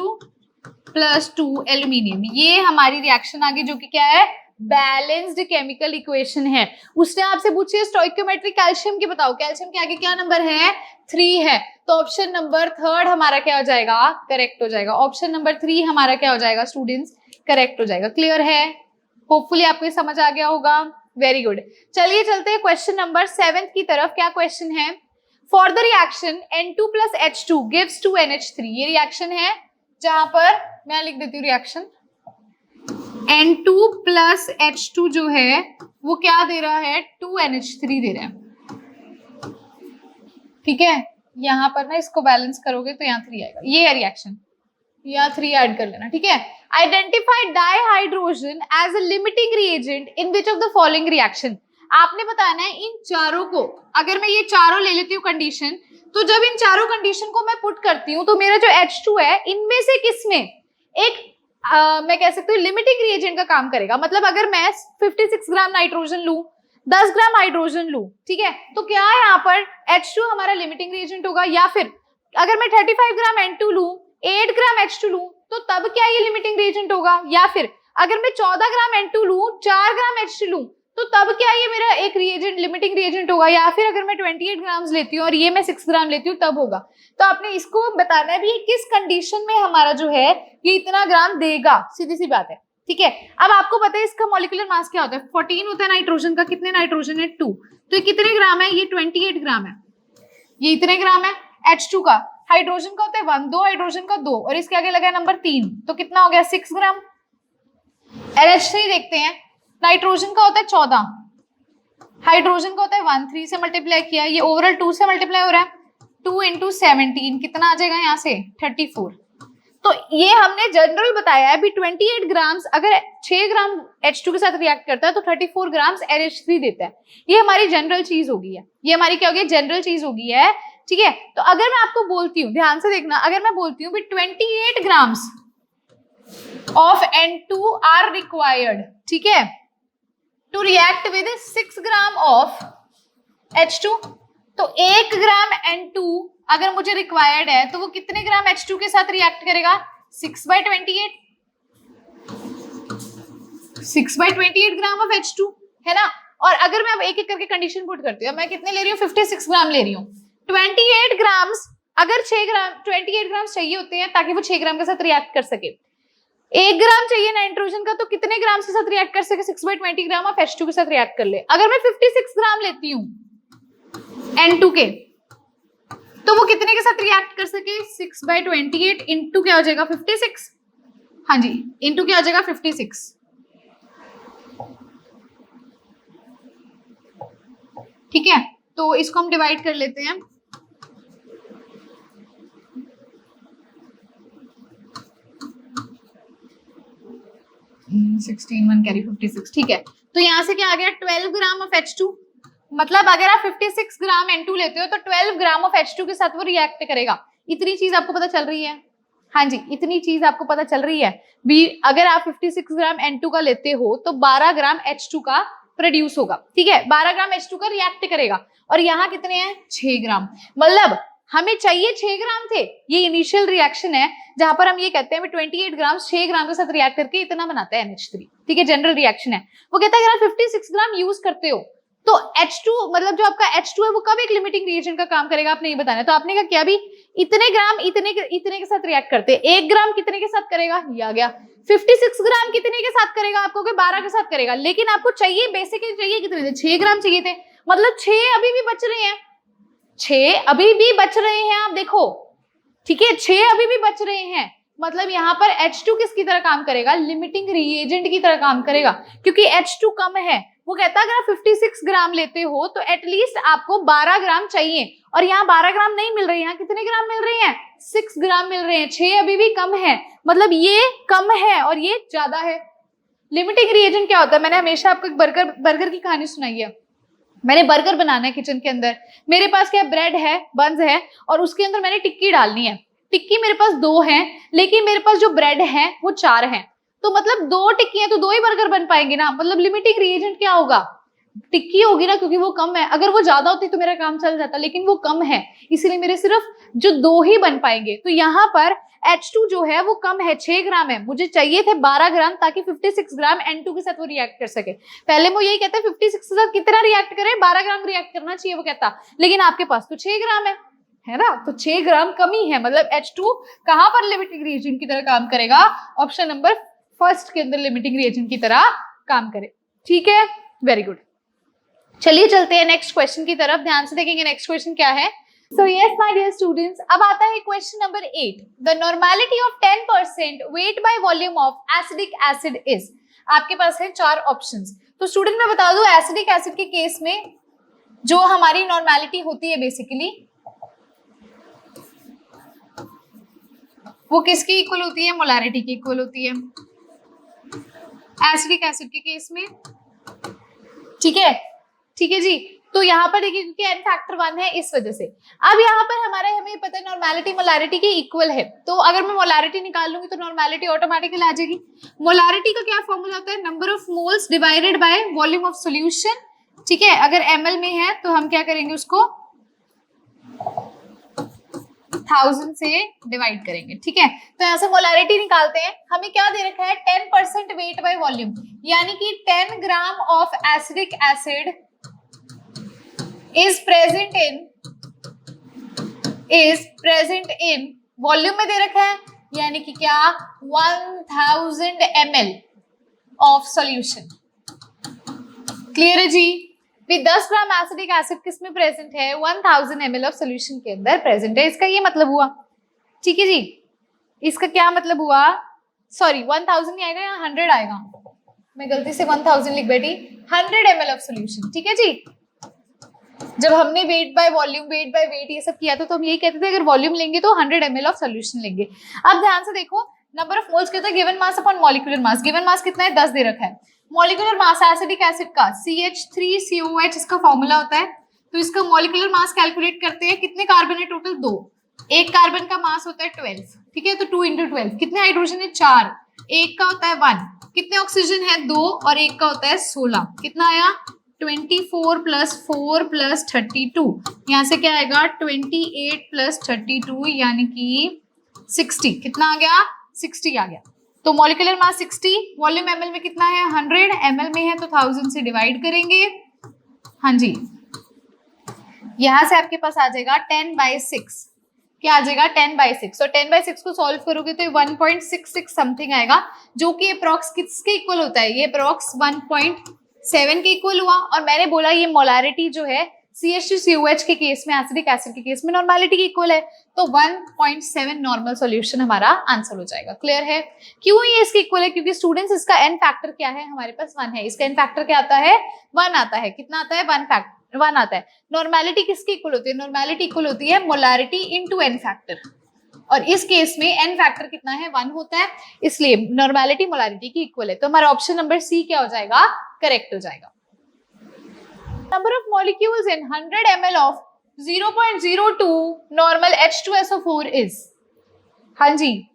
2 aluminium. ये हमारी रिएक्शन आ गई, जो कि क्या है, बैलेंस्ड केमिकल इक्वेशन है। उसने आपसे पूछी है स्टोइकियोमेट्री कैल्शियम की, बताओ कैल्शियम के आगे क्या नंबर है, 3 है, तो ऑप्शन नंबर 3 हमारा क्या हो जाएगा, करेक्ट हो जाएगा। ऑप्शन नंबर 3 हमारा क्या हो जाएगा स्टूडेंट्स, करेक्ट हो जाएगा। क्लियर है, होपफुली आपको ये समझ आ गया होगा, वेरी गुड। चलिए चलते हैं क्वेश्चन नंबर 7 की तरफ। क्या क्वेश्चन है, for the reaction N2 plus H2 gives 2NH3। ये रिएक्शन है जहां पर मैं लिख देती हूँ रिएक्शन, N2 प्लस H2 जो है वो क्या दे रहा है, 2NH3 दे रहा है। ठीक है, यहां पर ना इसको बैलेंस करोगे तो यहाँ 3 आएगा, ये है रिएक्शन, यहाँ 3 ऐड कर लेना। ठीक है, identify dihydrogen as a limiting reagent in which of the following reaction. आपने बताना है इन चारों को, अगर मैं ये चारों ले लेती हूँ कंडीशन, तो जब इन चारों कंडीशन को मैं पुट करती हूँ तो मेरा जो H2 है इनमें से किसमें एक मैं कह सकती हूँ लिमिटिंग रिएजेंट का काम करेगा। मतलब अगर मैं 56 ग्राम नाइट्रोजन लूं, 10 ग्राम हाइड्रोजन लूं, ठीक है, तो क्या यहाँ पर H2 हमारा लिमिटिंग रिएजेंट होगा, या फिर अगर मैं 35 ग्राम N2 लूं, 8 ग्राम H2 लूं, तो तब क्या ये लिमिटिंग रिएजेंट होगा, या फिर अगर मैं 14 ग्राम N2 लूं, 4 ग्राम H2 लूं, तो तब क्या ये मेरा एक रिएजेंट लिमिटिंग रिएजेंट होगा, या फिर अगर मैं 28 ग्राम लेती हूँ और ये मैं 6 ग्राम लेती हूँ तब होगा। तो आपने इसको बताना है भी किस कंडीशन में हमारा जो है ये इतना ग्राम देगा, सीधी सी बात है। ठीक है, अब आपको पता है इसका मॉलिक्यूलर मास क्या होता है, 14 होता है नाइट्रोजन का, कितने नाइट्रोजन है 2, तो ये कितने ग्राम है, ये 28 ग्राम है, ये इतने ग्राम है। H2 का, हाइड्रोजन का होता है 1, 2 हाइड्रोजन का 2, और इसके आगे लगा है नंबर 3, तो कितना हो गया 6 ग्राम। NH3 देखते हैं, नाइट्रोजन का होता है 14, हाइड्रोजन का होता है 1, 3 से मल्टीप्लाई किया, ये ओवरऑल 2 से मल्टीप्लाई हो रहा है, 2 इंटू 17 कितना आ जाएगा यहाँ से 34। तो ये हमने जनरल बताया है भी 28 ग्राम्स अगर 6 ग्राम H2 के साथ रिएक्ट करता है तो 34 ग्राम्स NH3 देता है। ये हमारी जनरल चीज होगी है, ये हमारी क्या होगी, जनरल चीज होगी है। ठीक है, तो अगर मैं आपको बोलती हूँ, ध्यान से देखना, अगर मैं बोलती हूँ भी 28 grams of N2 are required, ठीक है, to react with 6 gram of H2, तो 1 ग्राम N2 अगर मुझे रिक्वायर्ड है तो वो कितने ग्राम H2 के साथ रिएक्ट करेगा, 6/28, 6/28 ग्राम ऑफ H2 है ना। और अगर मैं अब एक एक करके कंडीशन पुट करती हूँ, मैं कितने ले रही हूँ, 56 ग्राम ले रही हूँ, 28 ग्राम्स अगर 6 ग्राम 28 ग्राम चाहिए होते हैं ताकि वो 6 ग्राम के साथ रिएक्ट कर सके, 1 ग्राम चाहिए नाइट्रोजन का, तो कितने ग्राम के साथ रिएक्ट कर सके, 6/20 ग्राम ऑफ H2 के साथ रिएक्ट कर ले। अगर मैं 56 ग्राम लेती हूँ N2 के, तो वो कितने के साथ रिएक्ट कर सके, 6/28 इंटू क्या हो जाएगा 56, हाँ जी, इंटू क्या हो जाएगा 56। ठीक है, तो इसको हम डिवाइड कर लेते हैं, सिक्सटीन 1 कैरी 56। ठीक है, तो यहां से क्या आ गया 12 ग्राम ऑफ H2, मतलब अगर आप 56 ग्राम N2 लेते हो तो 12 ग्राम ऑफ H2 के साथ वो रिएक्ट करेगा। इतनी चीज आपको पता चल रही है, हाँ जी, इतनी चीज आपको पता चल रही है भी। अगर आप 56 ग्राम N2 का लेते हो तो 12 ग्राम H2 का प्रोड्यूस होगा। ठीक है, 12 ग्राम H2 का रिएक्ट करेगा, और यहाँ कितने हैं 6 ग्राम, मतलब हमें चाहिए 6 ग्राम थे। ये इनिशियल रिएक्शन है जहां पर हम ये कहते हैं 28 ग्राम 6 ग्राम के साथ रिएक्ट करके इतना बनाता है NH3। ठीक है, जनरल रिएक्शन है। वो कहता है अगर आप 56 ग्राम यूज करते हो तो H2 मतलब जो आपका H2 है वो कब एक लिमिटिंग रिएजेंट का काम करेगा, आपने ये बताना है। तो आपने कहा क्या भी इतने ग्राम इतने के साथ रिएक्ट करते हैं, 1 ग्राम कितने के साथ करेगा, ये आ गया। 56 ग्राम कितने के साथ करेगा, आपको 12 के साथ करेगा, लेकिन आपको चाहिए बेसिकली चाहिए कितने थे, 6 ग्राम चाहिए थे, मतलब 6 अभी भी बच रहे हैं, 6 अभी भी बच रहे हैं, आप देखो। ठीक है, 6 अभी भी बच रहे हैं, मतलब यहाँ पर H2 किसकी तरह काम करेगा, लिमिटिंग रिएजेंट की तरह काम करेगा, क्योंकि H2 कम है। वो कहता है अगर आप 56 ग्राम लेते हो तो एटलीस्ट आपको 12 ग्राम चाहिए, और यहाँ 12 ग्राम नहीं मिल रही है, यहाँ कितने ग्राम मिल रहे हैं, 6 ग्राम मिल रहे हैं, 6 अभी भी कम है, मतलब ये कम है और ये ज्यादा है। लिमिटिंग रिएजेंट क्या होता है, मैंने हमेशा आपको एक बर्गर की कहानी सुनाई है। मैंने बर्गर बनाना है किचन के अंदर, मेरे पास क्या ब्रेड है, बंस है, और उसके अंदर मैंने टिक्की डालनी है। टिक्की मेरे पास 2 है, लेकिन मेरे पास जो ब्रेड है वो 4 है, तो मतलब 2 टिक्की है तो 2 ही बर्गर बन पाएंगे ना, मतलब लिमिटिंग रिएजेंट क्या होगा, टिक्की होगी ना, क्योंकि वो कम है। अगर वो ज्यादा होती तो मेरा काम चल जाता, लेकिन वो कम है, इसीलिए मेरे सिर्फ जो 2 ही बन पाएंगे। तो यहाँ पर H2 जो है वो कम है, 6 ग्राम है, मुझे चाहिए थे 12 ग्राम ताकि 56 ग्राम N2 के साथ वो रिएक्ट कर सके। पहले वो यही कहता है 56 के साथ कितना रिएक्ट करे, 12 ग्राम रिएक्ट करना चाहिए वो कहता, लेकिन आपके पास तो 6 ग्राम है ना, तो 6 ग्राम कमी है, मतलब H2 कहां पर लिमिटिंग रिएजेंट की तरह काम करेगा, ऑप्शन नंबर फर्स्ट के अंदर लिमिटिंग रिएजेंट की तरह काम करे। ठीक है, वेरी गुड। चलिए चलते हैं नेक्स्ट क्वेश्चन की तरफ, ध्यान से देखेंगे नेक्स्ट क्वेश्चन क्या है। So yes, my dear students, अब आता है question number 8। The normality of 10% weight by volume of acetic acid is। आपके पास है 4 ऑप्शंस। तो स्टूडेंट मैं बता दूं, एसिडिक एसिड के केस में जो हमारी नॉर्मेलिटी होती है बेसिकली वो किसकी इक्वल होती है, मोलैरिटी की इक्वल होती है एसिडिक एसिड के केस में। ठीक है जी। तो यहाँ पर देखिए क्योंकि n फैक्टर 1 है इस वजह से। अब यहाँ पर हमें पता है नॉर्मेलिटी मोलैरिटी के इक्वल है, तो अगर मैं मोलैरिटी निकाल लूंगी तो नॉर्मेलिटी ऑटोमेटिकली आ जाएगी। मोलैरिटी का क्या फॉर्मूला होता है, number of moles divided by volume of solution. ठीक है, अगर ml में है तो हम क्या करेंगे, उसको 1000 से डिवाइड करेंगे। ठीक है, तो यहाँ से मोलैरिटी निकालते हैं। हमें क्या दे रखा है, 10% वेट बाय वॉल्यूम, यानी कि 10 gram of acidic acid is present in volume में दे रखा है, यानी कि क्या 1000 ml ऑफ सॉल्यूशन। क्लियर है जी। 10 ग्राम एसिडिक एसिड किस में प्रेजेंट है, 1000 ml ऑफ सॉल्यूशन के अंदर प्रेजेंट है। इसका ये मतलब हुआ, ठीक है जी, इसका क्या मतलब हुआ, सॉरी 1000 नहीं आएगा, यहाँ 100 आएगा, मैं गलती से 1000 लिख बैठी, 100 ml ऑफ सॉल्यूशन। ठीक है जी। जब हमने weight by volume, weight by weight ये सब किया था तो हम यही कहते थे अगर वॉल्यूम लेंगे तो 100 ml ऑफ सॉल्यूशन लेंगे। अब ध्यान से देखो, नंबर ऑफ मोल्स कहता है given mass upon molecular mass. Given मास कितना है, 10 दे रखा है। मॉलिक्यूलर मास एसिडिक एसिड का CH3COH इसका फॉर्मूला होता है, तो इसका मॉलिक्यूलर मास कैलकुलेट करते हैं। कितने कार्बन है टोटल, 2। एक कार्बन का मास होता है 12। ठीक है, तो 2 × 12। कितने हाइड्रोजन है, 4। एक का होता है 1। कितने ऑक्सीजन है, 2, और एक का होता है 16। कितना आया, 24 + 4 + 32। यहाँ से क्या आएगा, 28 + 32 यानी कि 60। कितना आ गया, 60 आ गया। तो मॉलिक्यूलर मास 60, वॉल्यूम ml में कितना है, 100 ml में है तो 1000 से डिवाइड करेंगे। हाँ जी, यहाँ से आपके पास आ जाएगा 10/6। क्या आ जाएगा, 10/6। और 10/6 को सॉल्व करोगे तो 1.66 समथिंग आएगा, जो कि अप्रॉक्स किसके इक्वल होता है, ये अप्रॉक्स 1.7 के इक्वल हुआ। और मैंने बोला ये मोलैरिटी जो है CH2COH के केस में, एसिडिक एसिड के केस में नॉर्मेलिटी के इक्वल है, तो 1.7 नॉर्मल सॉल्यूशन हमारा आंसर हो जाएगा। क्लियर है। क्यों ये इसके इक्वल है, क्योंकि स्टूडेंट्स इसका n फैक्टर क्या है, हमारे पास 1 है। इसका n फैक्टर क्या आता है, 1 आता है। कितना आता है, 1 आता है। नॉर्मेलिटी किसकी इक्वल होती है, नॉर्मेलिटी इक्वल होती है मोलैरिटी इनटू n फैक्टर, और इस केस में n फैक्टर कितना है, 1 होता है, इसलिए नॉर्मेलिटी मोलैरिटी की इक्वल है। तो हमारा ऑप्शन नंबर सी क्या हो जाएगा, करेक्ट हो जाएगा। Number of molecules in 100 ml of 0.02 normal H2SO4 is. हाँ जी,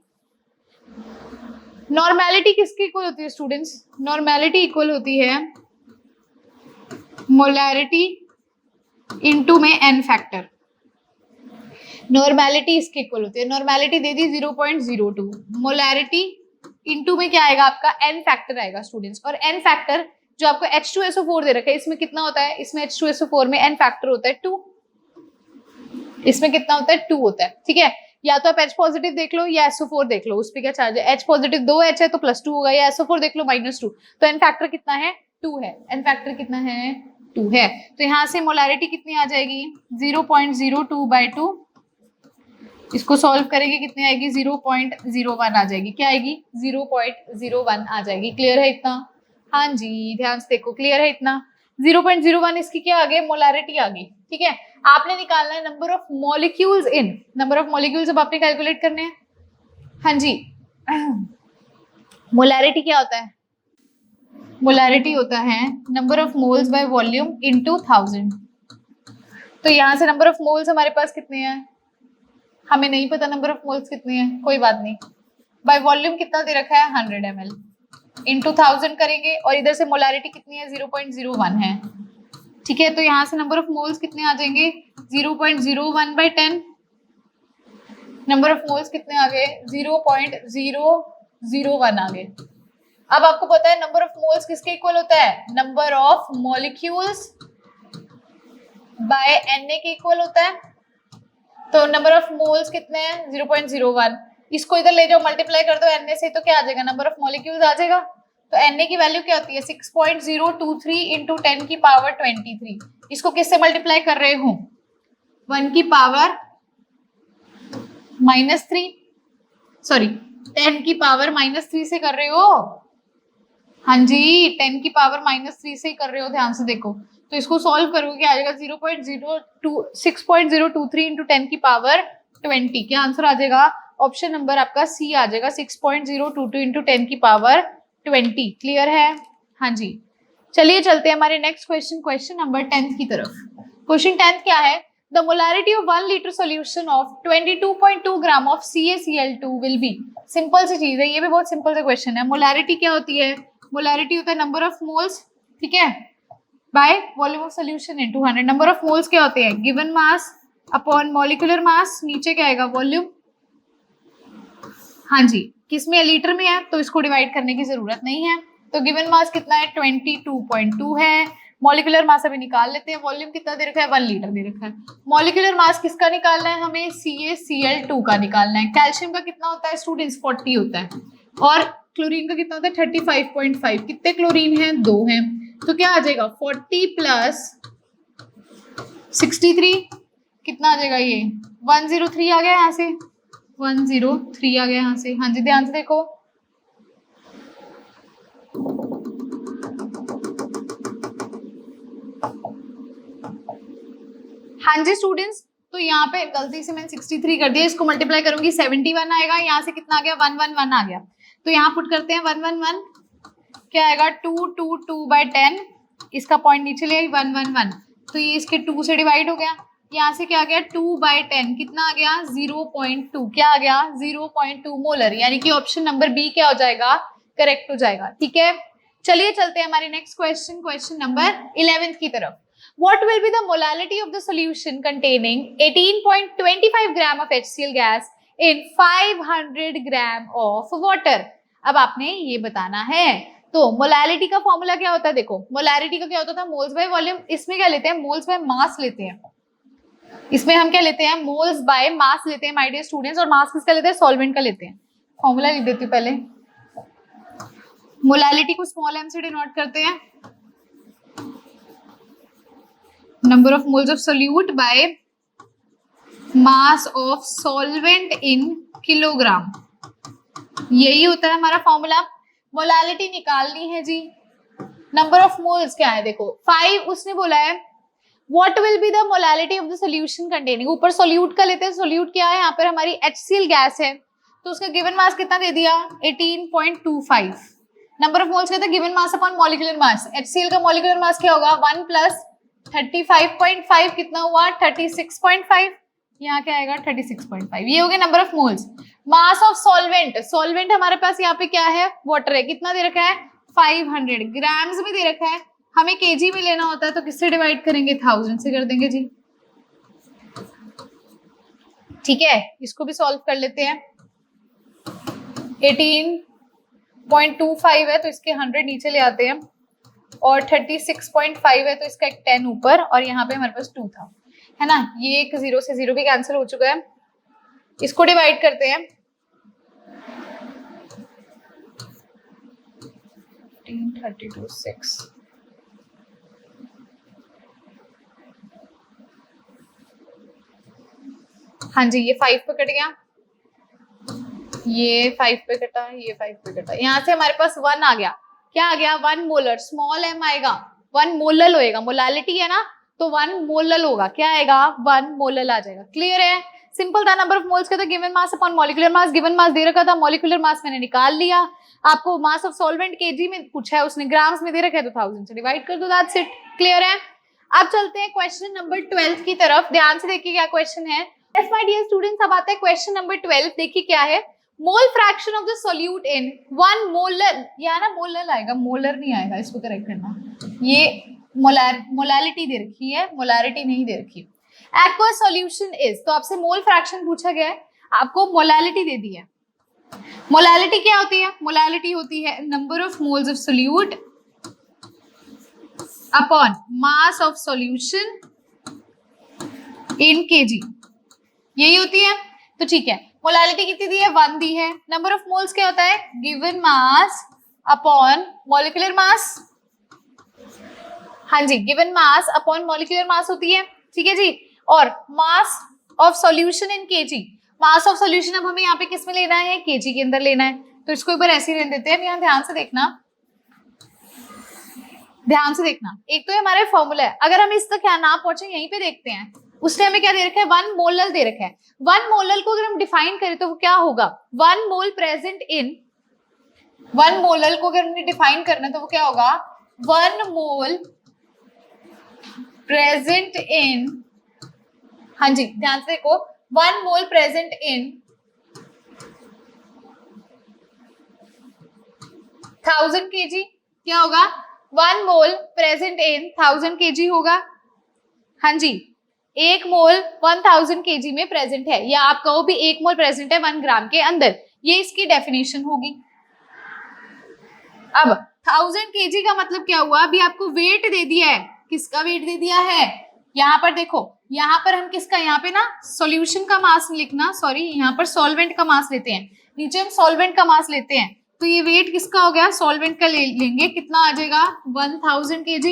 नॉर्मेलिटी किसकी इक्वल होती है स्टूडेंट्स, नॉर्मेलिटी इक्वल होती है मोलैरिटी इनटू में n फैक्टर। नॉर्मेलिटी इसकी इक्वल होती है, नॉर्मेलिटी दे दी 0.02, मोलैरिटी इनटू में क्या आएगा आपका, n फैक्टर आएगा स्टूडेंट्स। और n फैक्टर जो आपको H2SO4 दे रखा है, इसमें कितना होता है, इसमें H2SO4 में n फैक्टर होता है 2। इसमें कितना होता है, 2 होता है। ठीक है, या तो आप H पॉजिटिव देख लो या SO4 देख लो, उस पर क्या चार्ज है, H पॉजिटिव 2H है तो +2 होगा, या SO4 देख लो -2, तो n फैक्टर कितना है, 2 है। n फैक्टर कितना है, 2 है। तो यहाँ से मोलैरिटी कितनी आ जाएगी, 0.02/2। इसको सॉल्व करेंगे कितनी आएगी, 0.01 आ जाएगी। क्या आएगी, 0.01 आ जाएगी। क्लियर है इतना, हाँ जी, ध्यान से देखो, क्लियर है इतना। 0.01 इसकी क्या आ गई, मोलैरिटी आ गई। ठीक है, आपने निकालना है number of molecules in, number of molecules अब आपने कैलकुलेट करने हैं। हाँ जी, मोलैरिटी क्या होता है, मोलैरिटी होता है number of moles by volume into 1000। तो यहाँ से नंबर ऑफ मोल्स हमारे पास कितने हैं, हमें नहीं पता नंबर ऑफ मोल्स कितनी है, कोई बात नहीं। बाय वॉल्यूम कितना दे रखा है 100 ml, इंटू 1000 करेंगे और इधर से मोलारिटी कितनी है 0.01 है। ठीक है, तो यहाँ से नंबर ऑफ मोल्स कितने आ जाएंगे 0.01/10। नंबर ऑफ मोल्स कितने आ गए 0.001 आ गए। अब आपको पता है नंबर ऑफ मोल्स किसके इक्वल होता है, number of molecules by Na के इक्वल होता है। तो नंबर ऑफ मोल्स कितने हैं 0.01, इसको इधर ले जाओ मल्टीप्लाई कर दो Na से, तो क्या आ जाएगा नंबर ऑफ मॉलिक्यूल्स आ जाएगा। तो Na की वैल्यू क्या होती है 6.023 इंटू 10 की पावर 23। इसको किससे मल्टीप्लाई कर रहे हो 1 की पावर -3, सॉरी 10 की पावर -3 से कर रहे हो। हाँ जी 10 की पावर -3 से ही कर रहे हो, ध्यान से देखो। तो इसको सॉल्व करोगे आ जाएगा 6.023 इंटू 10 की पावर 20। क्या आंसर आ जाएगा, ऑप्शन नंबर आपका सी आ जाएगा 6.022 इंटू 10 की पावर 20। क्लियर है, हाँ जी। चलिए चलते हैं हमारे नेक्स्ट क्वेश्चन, क्वेश्चन नंबर 10 की तरफ। क्वेश्चन 10 क्या है, the molarity of 1 litre solution of 22.2 gram of CaCl2 will be. Simple सी चीज है, ये भी बहुत सिंपल सा क्वेश्चन है। मोलारिटी क्या होती है, मोलारिटी होता है नंबर ऑफ मोल्स, ठीक है, by volume of solution into 100। Number of moles क्या होते हैं, गिवन मास अपॉन मॉलिक्यूलर मास, नीचे क्या आएगा वॉल्यूम। हाँ जी, किसमें लीटर में है तो इसको डिवाइड करने की जरूरत नहीं है। तो गिवन मास कितना है 22.2 है। मॉलिक्यूलर मास अभी निकाल लेते हैं, वॉल्यूम कितना दे रखा है 1 लीटर दे रखा है। मॉलिक्यूलर मास किसका निकालना है, हमें CaCl2 का निकालना है। कैल्शियम का कितना होता है स्टूडेंट्स 40 होता है, और क्लोरीन का कितना होता है 35.5। कितने क्लोरीन है 2 हैं, तो क्या आ जाएगा 40 प्लस 63 कितना आ जाएगा, ये 103 आ गया यहाँ से, 103 आ गया यहाँ से। हाँ जी ध्यान से देखो, हाँ जी स्टूडेंट्स। तो यहाँ पे गलती से मैंने 63 कर दिया, इसको मल्टीप्लाई करूंगी 71 आएगा। यहाँ से कितना आ गया 111 आ गया। तो यहाँ पुट करते हैं 111, क्या आएगा 222/10, इसका पॉइंट नीचे ले 111, तो ये इसके 2 से डिवाइड हो गया। यहाँ से क्या आ गया 2/10, कितना आ गया 0.2, क्या आ गया 0.2 मोलर, यानी कि ऑप्शन नंबर बी क्या हो जाएगा, करेक्ट हो जाएगा। ठीक है, चलिए चलते हैं हमारे नेक्स्ट क्वेश्चन, क्वेश्चन नंबर 11 की तरफ। What will be the molality of the solution containing 18.25 gram of HCl gas in 500 gram of water? अब आपने ये बताना है। तो मोलालिटी का फॉर्मूला क्या होता है, देखो मोलालिटी का क्या होता था मोल्स बाय वॉल्यूम, इसमें क्या लेते हैं मोल्स बाय मास लेते हैं। इसमें हम क्या लेते हैं मोल्स बाय मास लेते हैं माय डियर स्टूडेंट्स, और मास किसका लेते हैं सॉल्वेंट का लेते हैं। फॉर्मूला लिख देती हूँ पहले, मोलालिटी को स्मॉल m से डिनोट करते हैं, number of moles of solute by mass of solvent in kilogram, यही होता है हमारा फॉर्मूला। मोलालिटी निकालनी है जी, नंबर ऑफ मोल्स क्या है देखो 5, उसने बोला है what will be the molality of the solution containing, ऊपर सोल्यूट का लेते हैं, सोल्यूट क्या है यहाँ पर हमारी HCl गैस है, तो उसका गिवन मास कितना दे दिया 18.25। नंबर ऑफ मोल्स कहते हैं गिवन मास अपॉन मॉलिक्यूलर मास, HCl का मॉलिक्यूलर मास क्या होगा 1 प्लस 35.5 कितना हुआ 36.5, यहाँ क्या आएगा 36.5, ये हो गया number of moles. Mass of solvent, solvent हमारे पास यहाँ पे क्या है वाटर है, कितना दे रखा है 500 ग्राम्स में दे रखा है, हमें केजी में लेना होता है तो किससे डिवाइड करेंगे 1000 से कर देंगे जी। ठीक है, इसको भी सॉल्व कर लेते हैं। 18.25 है तो इसके 100 नीचे ले आते हैं, और 36.5 है तो इसका एक 10 ऊपर, और यहाँ पे हमारे पास 2 था, है ना, ये एक 0 से 0 भी कैंसिल हो चुका है। इसको डिवाइड करते हैं 6। हाँ जी, ये 5 पे कट गया, ये 5 पे कटा, ये 5 पे कटा, यहाँ से हमारे पास 1 आ गया, क्या आ गया 1 मोलर, स्मॉल m आएगा, 1 मोलल होएगा, मोलालिटी है ना तो 1 मोलल होगा, क्या आएगा 1 मोलल आ जाएगा। क्लियर है, सिंपल था। नंबर ऑफ मोल्स का था given mass upon molecular mass, given mass दे रखा था, मॉलिक्यूलर मास मैंने निकाल लिया। आपको मास ऑफ सॉल्वेंट केजी में पूछा है उसने, ग्राम्स में दे रखा है तो 1000 से डिवाइड कर दो, दैट्स इट। क्लियर है, अब चलते हैं क्वेश्चन नंबर 12 की तरफ। ध्यान से देखिए क्या क्वेश्चन है। यस माय डियर स्टूडेंट्स, अब आता है क्वेश्चन नंबर 12। देखिए क्या है, mole fraction of the solute in 1 molar, या ना मोलर आएगा, मोलर नहीं आएगा, इसको करेक्ट करना, ये मोलारिटी दे रखी है, मोलारिटी नहीं दे रखी। एक्वा सॉल्यूशन इज, तो आपसे मोल फ्रैक्शन पूछा गया है, आपको मोलालिटी दे दी है। मोलालिटी क्या होती है? मोलालिटी होती है number of moles of solute upon mass of solution in KG, यही होती है। तो ठीक है, मोलालिटी कितनी दी है? 1 दी है। नंबर ऑफ मोल्स क्या होता है? Given mass upon molecular mass. हाँ जी, given mass upon molecular mass होती है, ठीक है जी। और mass of solution in KG, mass of solution अब हमें यहाँ पे किस में लेना है? केजी के अंदर लेना है। तो इसको एक बार ऐसे ही रहने देते हैं। यहाँ ध्यान से देखना, ध्यान से देखना। एक तो हमारा फॉर्मूला है, अगर हम इस तक यहाँ ना पहुंचे, यहीं पे देखते हैं, उसने हमें क्या दे रखा है? 1 मोलर दे रखा है। 1 मोलर को अगर हम डिफाइन करें तो वो क्या होगा? 1 मोल प्रेजेंट इन, 1 मोलर को अगर हमने डिफाइन करना है तो वो क्या होगा? 1 मोल प्रेजेंट इन, हाँ जी ध्यान से देखो, 1 मोल प्रेजेंट इन 1000 kg, क्या होगा? 1 मोल प्रेजेंट इन 1000 kg होगा। हाँ जी, 1 मोल 1000 kg में प्रेजेंट है, या आप कहो भी 1 मोल प्रेजेंट है 1 ग्राम के अंदर, ये इसकी डेफिनेशन होगी। अब 1000 kg का मतलब क्या हुआ? अभी आपको वेट दे दिया है, किसका वेट दे दिया है? यहाँ पर देखो, यहाँ पर हम किसका, यहाँ पे ना सॉल्यूशन का मास लिखना, सॉरी यहाँ पर सॉल्वेंट का मास लेते हैं, नीचे हम सॉल्वेंट का मास लेते हैं। तो ये वेट किसका हो गया? सॉल्वेंट का लेंगे, कितना आ जाएगा? 1000 kg,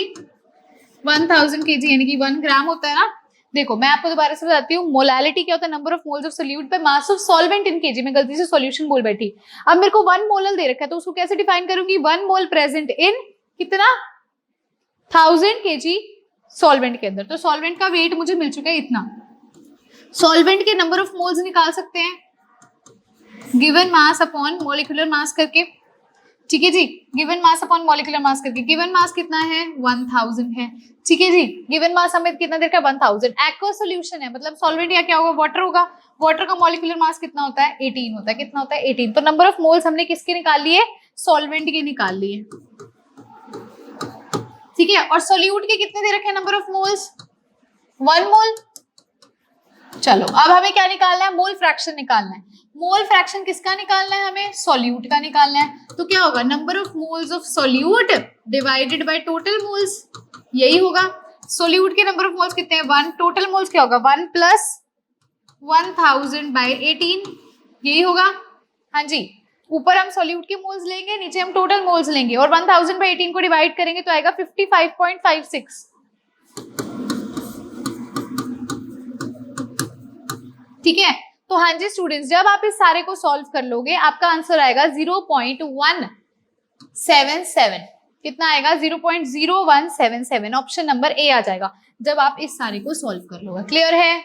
1000 kg यानी कि 1 ग्राम होता है ना। देखो मैं आपको दोबारा से बताती हूँ, मोलालिटी क्या होता है? Number of moles of solute per mass of solvent in KG. मैं गलती से सॉल्यूशन बोल बैठी। अब मेरे को 1 मोलर दे रखा है, तो उसको कैसे डिफाइन करूंगी? 1 मोल प्रेजेंट इन कितना? 1000 kg सॉल्वेंट के अंदर। तो सॉल्वेंट का वेट मुझे मिल चुका है इतना। सॉल्वेंट के नंबर ऑफ मोल्स निकाल सकते हैं given mass upon molecular mass करके, ठीक है जी। Given mass upon molecular mass करके, गिवन मास कितना है? 1000 है, ठीक है जी। गिवन मास हमें कितना देर का? 1000। एक्वा सॉल्यूशन है, मतलब सॉल्वेंट या क्या होगा? वाटर होगा। वाटर का मॉलिक्यूलर मास कितना होता है? 18 होता है। कितना होता है? 18। तो नंबर ऑफ मोल्स हमने किसके निकाल लिए? सॉल्वेंट के निकाल लिए, ठीक है। और सोल्यूट के कितने दे रखे हैं नंबर ऑफ मोल्स? 1 मोल। चलो अब हमें क्या निकालना है? मोल फ्रैक्शन निकालना है। मोल फ्रैक्शन किसका निकालना है? हमें सोल्यूट का निकालना है। तो क्या होगा? Number of moles of solute divided by total moles, यही होगा। सोल्यूट के नंबर ऑफ मोल्स कितने हैं? 1। टोटल मोल्स क्या होगा? 1 प्लस 1000 बाय 18, यही होगा। हाँ जी, ऊपर हम सोल्यूट के मोल्स लेंगे, नीचे हम टोटल मोल्स लेंगे, और 1000 बाय 18 को डिवाइड करेंगे तो आएगा 55.56, ठीक है। तो हाँ जी स्टूडेंट्स, जब आप इस सारे को सॉल्व कर लोगे आपका आंसर आएगा 0.177। कितना आएगा? 0.0177। ऑप्शन नंबर ए आ जाएगा जब आप इस सारे को सॉल्व कर लोगे। क्लियर है?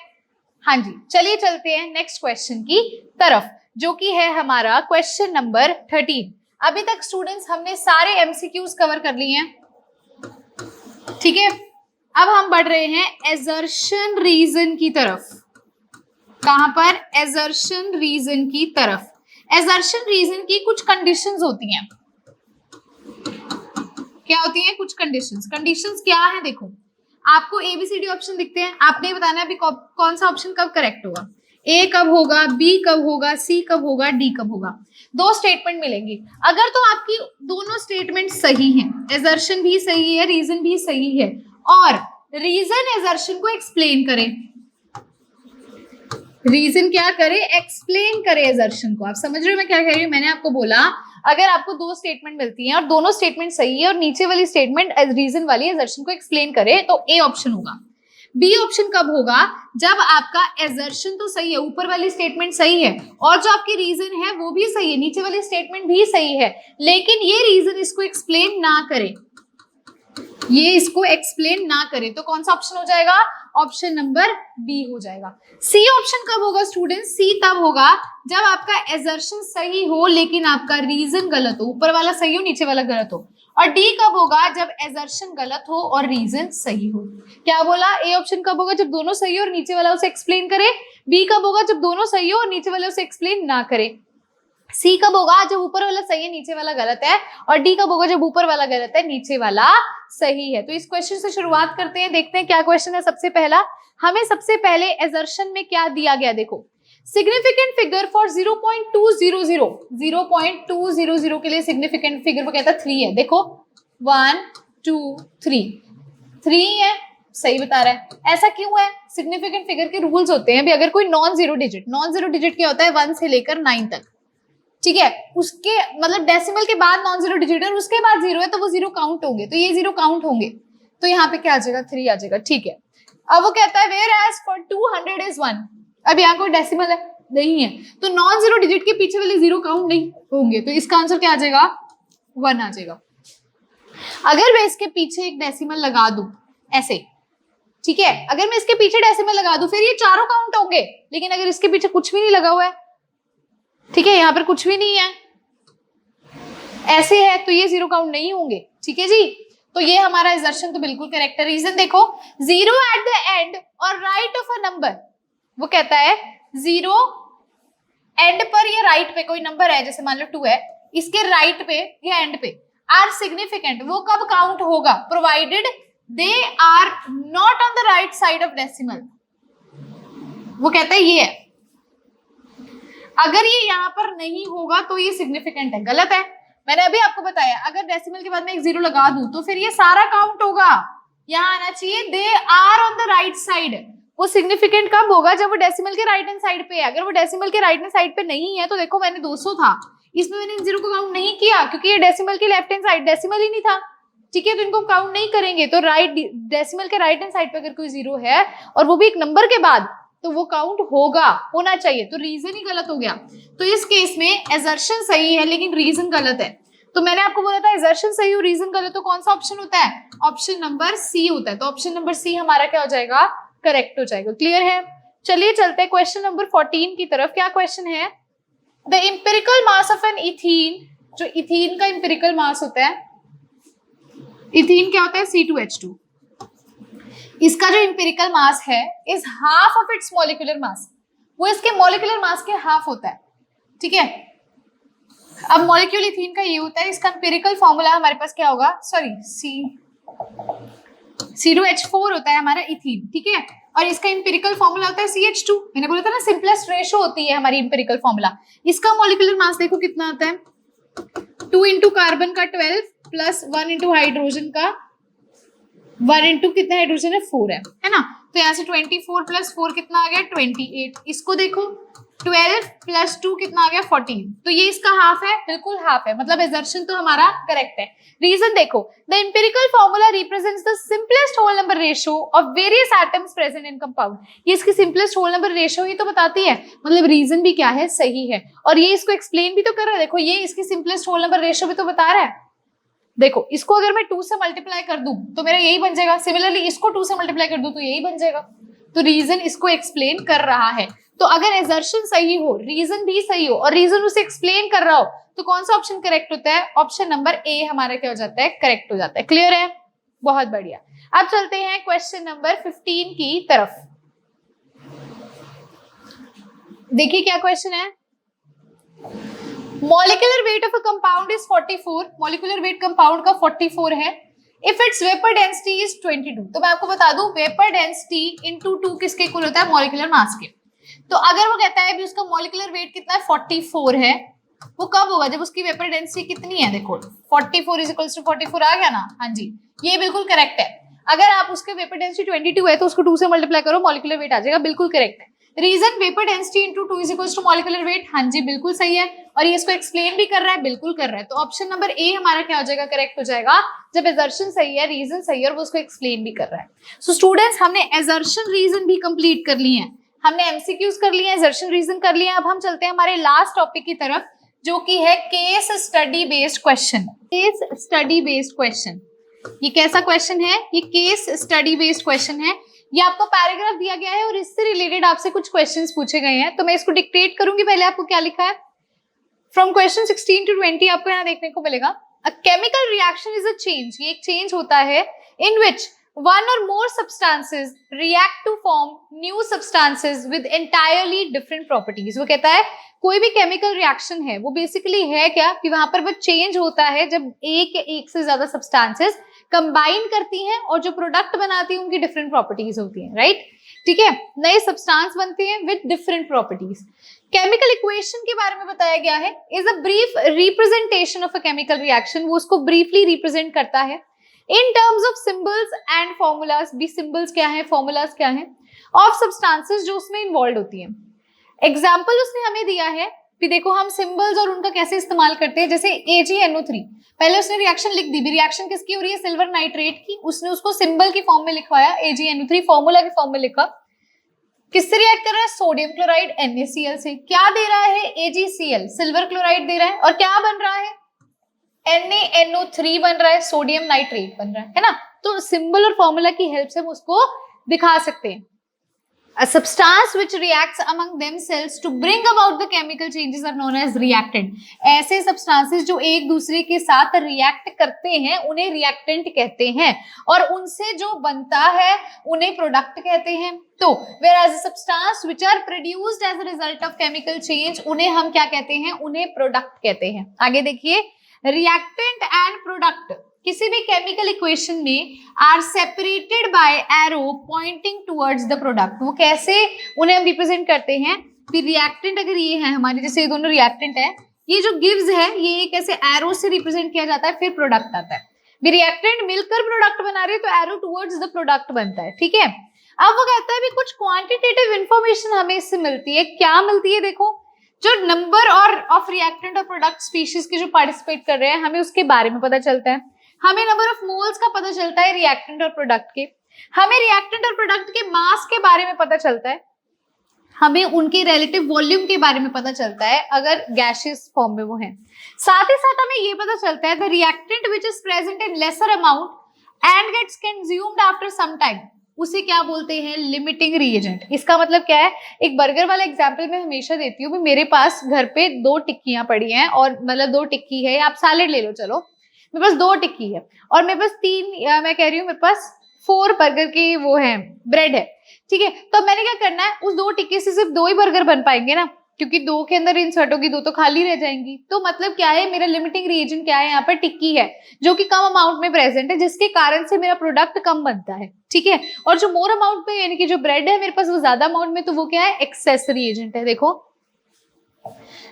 हाँ जी, चलिए चलते हैं नेक्स्ट क्वेश्चन की तरफ, जो कि है हमारा क्वेश्चन नंबर 13। अभी तक स्टूडेंट्स हमने सारे एमसीक्यूज कवर कर लिए हैं, ठीक है। अब हम बढ़ रहे हैं एजर्शन रीजन की तरफ। कहां पर? एजर्शन रीजन की तरफ। एजर्शन रीजन की कुछ कंडीशंस होती हैं। क्या होती हैं? कुछ कंडीशंस। कंडीशंस क्या है? देखो, आपको एबीसीडी ऑप्शन दिखते हैं, आपने बताना है अभी कौन सा ऑप्शन कब करेक्ट होगा। ए कब होगा, बी कब होगा, सी कब होगा, डी कब होगा। 2 स्टेटमेंट मिलेंगी। अगर तो आपकी दोनों स्टेटमेंट सही हैं, एजर्शन भी सही है, रीजन भी सही है, और रीजन एजर्शन को एक्सप्लेन करे, रीजन क्या करे? एक्सप्लेन करे एजर्शन को। आप समझ रहे हो मैं क्या कह रही हूँ? मैंने आपको बोला अगर आपको 2 स्टेटमेंट मिलती हैं और दोनों स्टेटमेंट सही है और नीचे वाली स्टेटमेंट रीजन वाली एजर्शन को एक्सप्लेन करे, तो ए ऑप्शन होगा। बी ऑप्शन कब होगा? जब आपका एजर्शन तो सही है, ऊपर वाली स्टेटमेंट सही है, और जो आपकी रीजन है वो भी सही है, नीचे वाली स्टेटमेंट भी सही है, लेकिन ये रीजन इसको एक्सप्लेन ना करे, ये इसको एक्सप्लेन ना करे, तो कौन सा ऑप्शन हो जाएगा? ऑप्शन नंबर बी हो जाएगा। सी ऑप्शन कब होगा स्टूडेंट? सी तब होगा जब आपका एजर्शन सही हो लेकिन आपका रीजन गलत हो, ऊपर वाला सही हो नीचे वाला गलत हो, और डी कब होगा, जब एजर्शन गलत हो और रीजन सही हो। क्या बोला, ए ऑप्शन कब होगा, जब दोनों सही हो और नीचे वाला उसे एक्सप्लेन करे। बी कब होगा, जब दोनों सही हो और नीचे वाला उसे एक्सप्लेन ना करे। सी कब होगा, जब ऊपर वाला सही है नीचे वाला गलत है। और डी कब होगा, जब ऊपर वाला गलत है नीचे वाला सही है। तो इस क्वेश्चन से शुरुआत करते हैं, देखते हैं क्या क्वेश्चन है। सबसे पहला हमें सबसे पहले एजर्शन में क्या दिया गया, देखो सिग्निफिकेंट फिगर फॉर 0.200, 0.200 के लिए सिग्निफिकेंट फिगर वो कहता है 3 है। देखो 1 2 3 3 है, सही बता रहा है। ऐसा क्यों है, सिग्निफिकेंट फिगर के रूल्स होते हैं भी, अगर कोई नॉन जीरो डिजिट क्या होता है 1 से लेकर 9 तक, ठीक है, उसके मतलब डेसिमल के बाद नॉन जीरो डिजिट है और उसके बाद 0 है तो वो 0 काउंट होंगे, तो ये 0 काउंट होंगे, तो यहाँ पे क्या आ जाएगा 3 आ जाएगा, ठीक है। अब वो कहता है वेयर एज फॉर 200 इज 1, अब यहाँ कोई डेसिमल है नहीं है, तो नॉन जीरो डिजिट के पीछे वाले 0 काउंट नहीं होंगे, तो इसका आंसर क्या आ जाएगा 1 आ जाएगा। अगर मैं इसके पीछे एक डेसिमल लगा दूं ऐसे, ठीक है, अगर मैं इसके पीछे डेसिमल लगा दूं फिर ये चारों काउंट होंगे, लेकिन अगर इसके पीछे कुछ भी नहीं लगा हुआ है, ठीक है, यहाँ पर कुछ भी नहीं है, ऐसे है, तो ये 0 काउंट नहीं होंगे, ठीक है जी। तो ये हमारा एजर्शन तो बिल्कुल करेक्ट है। रीजन देखो, 0 एट द एंड और राइट ऑफ अ नंबर, वो कहता है 0 एंड पर या राइट पे कोई नंबर है, जैसे मान लो 2 है, इसके राइट पे या एंड पे आर सिग्निफिकेंट, वो कब काउंट होगा, provided they are not on the right side of decimal, वो कहता है ये है, अगर ये यहाँ पर नहीं होगा तो ये सिग्निफिकेंट है, गलत है। मैंने अभी आपको बताया अगर डेसिमल के बाद में एक 0 लगा दूं तो फिर ये सारा काउंट होगा, यहाँ आना चाहिए they are on the right side. वो सिग्निफिकेंट कब होगा, जब वो डेसिमल के राइट हैंड साइड पे है। अगर वो डेसिमल के राइट हैंड साइड पे नहीं है तो देखो मैंने 200 था, इसमें मैंने इन 0 को काउंट नहीं किया क्योंकि ये डेसिमल के लेफ्ट हैंड साइड डेसिमल ही नहीं था, ठीक है, तो इनको काउंट नहीं करेंगे। तो राइट डेसिमल के राइट हैंड साइड पे अगर कोई 0 है और वो भी एक नंबर के बाद, तो वो काउंट होना चाहिए, तो रीजन ही गलत हो गया। तो इस केस में एजर्शन सही है लेकिन रीजन गलत है। तो मैंने आपको बोला था एजर्शन सही हो रीजन गलत, तो कौन सा ऑप्शन होता है, ऑप्शन नंबर सी होता है। तो ऑप्शन नंबर सी हमारा क्या हो जाएगा, करेक्ट हो जाएगा। क्लियर है, चलिए चलते हैं क्वेश्चन नंबर 14 की तरफ। क्या क्वेश्चन है, the empirical mass of an ethene, जो इथीन का इंपेरिकल मास होता है, इथीन क्या होता है C2H2, इसका जो इंपेरिकल मास है is half of its molecular mass, वो इसके मॉलिक्यूलर मास के हाफ होता है, ठीक है। अब मॉलिक्यूल इथीन का ये होता है, इसका इंपेरिकल फॉर्मूला हमारे पास क्या होगा, सॉरी C2H4 होता है हमारा इथीन, ठीक है, और इसका इंपेरिकल फॉर्मूला होता है CH2। मैंने बोला था ना सिंपलेस्ट रेशो होती है हमारी इंपेरिकल फॉर्मूला। इसका मॉलिक्यूलर मास देखो कितना आता है, 2 इंटू कार्बन का 12 प्लस 1 इंटू हाइड्रोजन का 1 इंटू कितना हाइड्रोजन है 4 है ना, तो यहाँ से 24 प्लस 4 कितना आ गया 28। इसको देखो 12 प्लस 2 कितना आ गया 14, तो ये इसका हाफ है, बिल्कुल हाफ है, मतलब एजर्शन तो हमारा करेक्ट है। रीजन देखो, the empirical formula represents the simplest whole number ratio of various atoms present in compound, ये इसकी सिंपलेस्ट होल नंबर रेशियो ही तो बताती है, मतलब रीजन भी क्या है, सही है, और ये इसको एक्सप्लेन भी तो कर रहा है। देखो ये इसकी सिंपलेस्ट होल नंबर रेशियो भी तो बता रहा है, देखो इसको अगर मैं 2 से मल्टीप्लाई कर दूं तो मेरा यही बन जाएगा, सिमिलरली इसको 2 से मल्टीप्लाई कर दूं तो यही बन जाएगा, तो रीजन इसको एक्सप्लेन कर रहा है। तो अगर एजर्शन सही हो, रीजन भी सही हो और रीजन उसे एक्सप्लेन कर रहा हो, तो कौन सा ऑप्शन करेक्ट होता है, ऑप्शन नंबर ए हमारा क्या हो जाता है, करेक्ट हो जाता है। क्लियर है, बहुत बढ़िया। अब चलते हैं क्वेश्चन नंबर 15 की तरफ। देखिए क्या क्वेश्चन है, molecular weight of a compound is 44, molecular weight compound का 44 है, if it's vapour density is 22। तो मैं आपको बता दूं वेपर डेंसिटी इनटू 2 किसके इक्वल होता है, मॉलिक्यूलर मास के। तो अगर वो कहता है भी उसका मॉलिक्यूलर वेट कितना है 44 है, वो कब होगा, जब उसकी वेपर डेंसिटी कितनी है, देखो 44 इज इक्वल्स टू 44 आ गया ना, हाँ जी ये बिल्कुल करेक्ट है। अगर आप उसके वेपर डेंसिटी 22 है तो उसको 2 से मल्टीप्लाई करो, मॉलिक्यूलर वेट आ जाएगा, बिल्कुल करेक्ट है। Reason vapour density into 2 is equals to molecular weight, हाँ जी बिल्कुल सही है, और ये इसको एक्सप्लेन भी कर रहा है, बिल्कुल कर रहा है। तो ऑप्शन नंबर ए हमारा क्या हो जाएगा, करेक्ट हो जाएगा, जब एजर्शन सही है, रीजन सही है और वो उसको एक्सप्लेन भी कर रहा है। सो स्टूडेंट्स हमने एजर्शन रीजन भी कंप्लीट कर लिए हैं, हमने एमसीक्यूज कर लिए हैं, एजर्शन रीजन कर लिए हैं। अब हम चलते हैं हमारे लास्ट टॉपिक की तरफ जो कि है case study based question. Case study based question, ये कैसा क्वेश्चन है, ये केस स्टडी बेस्ड क्वेश्चन है। ये आपको पैराग्राफ दिया गया है और इससे रिलेटेड आपसे कुछ क्वेश्चंस पूछे गए हैं, तो मैं इसको डिक्टेट करूंगी। पहले आपको क्या लिखा है, फ्रॉम क्वेश्चन 16 to 20 आपको यहाँ देखने को मिलेगा। A chemical reaction is a change, ये एक चेंज होता है इन विच one or more substances react to form new substances with entirely different properties। वो कहता है कोई भी केमिकल रिएक्शन है वो बेसिकली है क्या कि वहां पर वो चेंज होता है जब एक या एक से ज्यादा सब्सटेंसेस कंबाइन करती हैं और जो प्रोडक्ट बनाती है उनकी डिफरेंट प्रॉपर्टीज होती हैं, राइट। ठीक है, नए सब्सटेंस बनते हैं with different properties. Chemical equation के बारे में बताया गया है, is a brief representation of a chemical reaction, वो उसको ब्रीफली रिप्रेजेंट करता है in terms of symbols and formulas, भी सिंबल्स क्या है, फॉर्मूलाज क्या है, ऑफ सब्सटेंसेस जो उसमें इन्वॉल्व होती है। एग्जाम्पल उसने हमें दिया है कि देखो हम सिंबल्स और उनका कैसे इस्तेमाल करते हैं, जैसे AgNO3, पहले उसने रिएक्शन लिख दी, भी रिएक्शन किसकी हो रही है, सिल्वर नाइट्रेट की, उसने उसको सिंबल की फॉर्म में लिखवाया AgNO3, फॉर्मूला की फॉर्म में लिखा। किससे रिएक्ट कर रहा है, सोडियम क्लोराइड NaCl से, क्या दे रहा है AgCl, सिल्वर क्लोराइड दे रहा है, और क्या बन रहा है NaNO3 बन रहा है, सोडियम नाइट्रेट बन रहा है ना। तो सिंबल और फॉर्मूला की हेल्प से हम उसको दिखा सकते हैं। A substance which reacts among themselves to bring about the chemical changes are known as reactant। ऐसे substances जो एक दूसरे के साथ रिएक्ट करते हैं उन्हें रिएक्टेंट कहते हैं, और उनसे जो बनता है उन्हें प्रोडक्ट कहते हैं। तो whereas a substance which are produced as a result of chemical change, उन्हें हम क्या कहते हैं, उन्हें प्रोडक्ट कहते हैं। आगे देखिए, रिएक्टेंट एंड प्रोडक्ट किसी भी केमिकल इक्वेशन में are separated by arrow pointing towards the product. वो कैसे उन्हें हम रिप्रेजेंट करते हैं, फिर रिएक्टेंट अगर ये है हमारे, जैसे ये दोनों रिएक्टेंट है, ये जो गिव्स है ये एक ऐसे एरो से रिप्रेजेंट किया जाता है, फिर प्रोडक्ट आता है। भी रिएक्टेंट मिलकर प्रोडक्ट बना रहे तो एरो टुवर्ड्स द प्रोडक्ट बनता है, ठीक है। अब वो कहता है भी कुछ क्वांटिटेटिव इंफॉर्मेशन हमें इससे मिलती है, क्या मिलती है, देखो जो नंबर और ऑफ रिएक्टेंट और प्रोडक्ट स्पीशीज के जो पार्टिसिपेट कर रहे हैं हमें उसके बारे में पता चलता है, हमें नंबर ऑफ मोल्स का पता चलता है रिएक्टेंट और प्रोडक्ट के, हमें रिएक्टेंट और प्रोडक्ट के मास के बारे में पता चलता है, हमें उनके रिलेटिव वॉल्यूम के बारे में पता चलता है अगर गैसियस फॉर्म में वो हैं। साथ ही साथ हमें ये पता चलता है the reactant which is present in lesser amount and gets consumed after some time, उसे क्या बोलते हैं, लिमिटिंग रिएजेंट। इसका मतलब क्या है, एक बर्गर वाला एग्जांपल मैं हमेशा देती हूँ, मेरे पास घर पे 2 टिक्कियां पड़ी हैं, और मतलब 2 टिक्की है, आप सैलेड ले लो, चलो मेरे पास 2 टिक्की है, और मेरे पास 3 मैं कह रही हूँ मेरे पास 4 बर्गर की वो है, ब्रेड है, ठीक है। तो मैंने क्या करना है, उस 2 टिक्की से सिर्फ 2 ही बर्गर बन पाएंगे ना, क्योंकि 2 के अंदर इंसर्ट होगी, 2 तो खाली रह जाएंगी। तो मतलब क्या है, मेरा लिमिटिंग रीजन क्या है, यहाँ पर टिक्की है जो कि कम अमाउंट में प्रेजेंट है, जिसके कारण से मेरा प्रोडक्ट कम बनता है, ठीक है। और जो मोर अमाउंट में यानी कि जो ब्रेड है मेरे पास वो ज्यादा अमाउंट में, तो वो क्या है, एक्सेस रिएजेंट है। देखो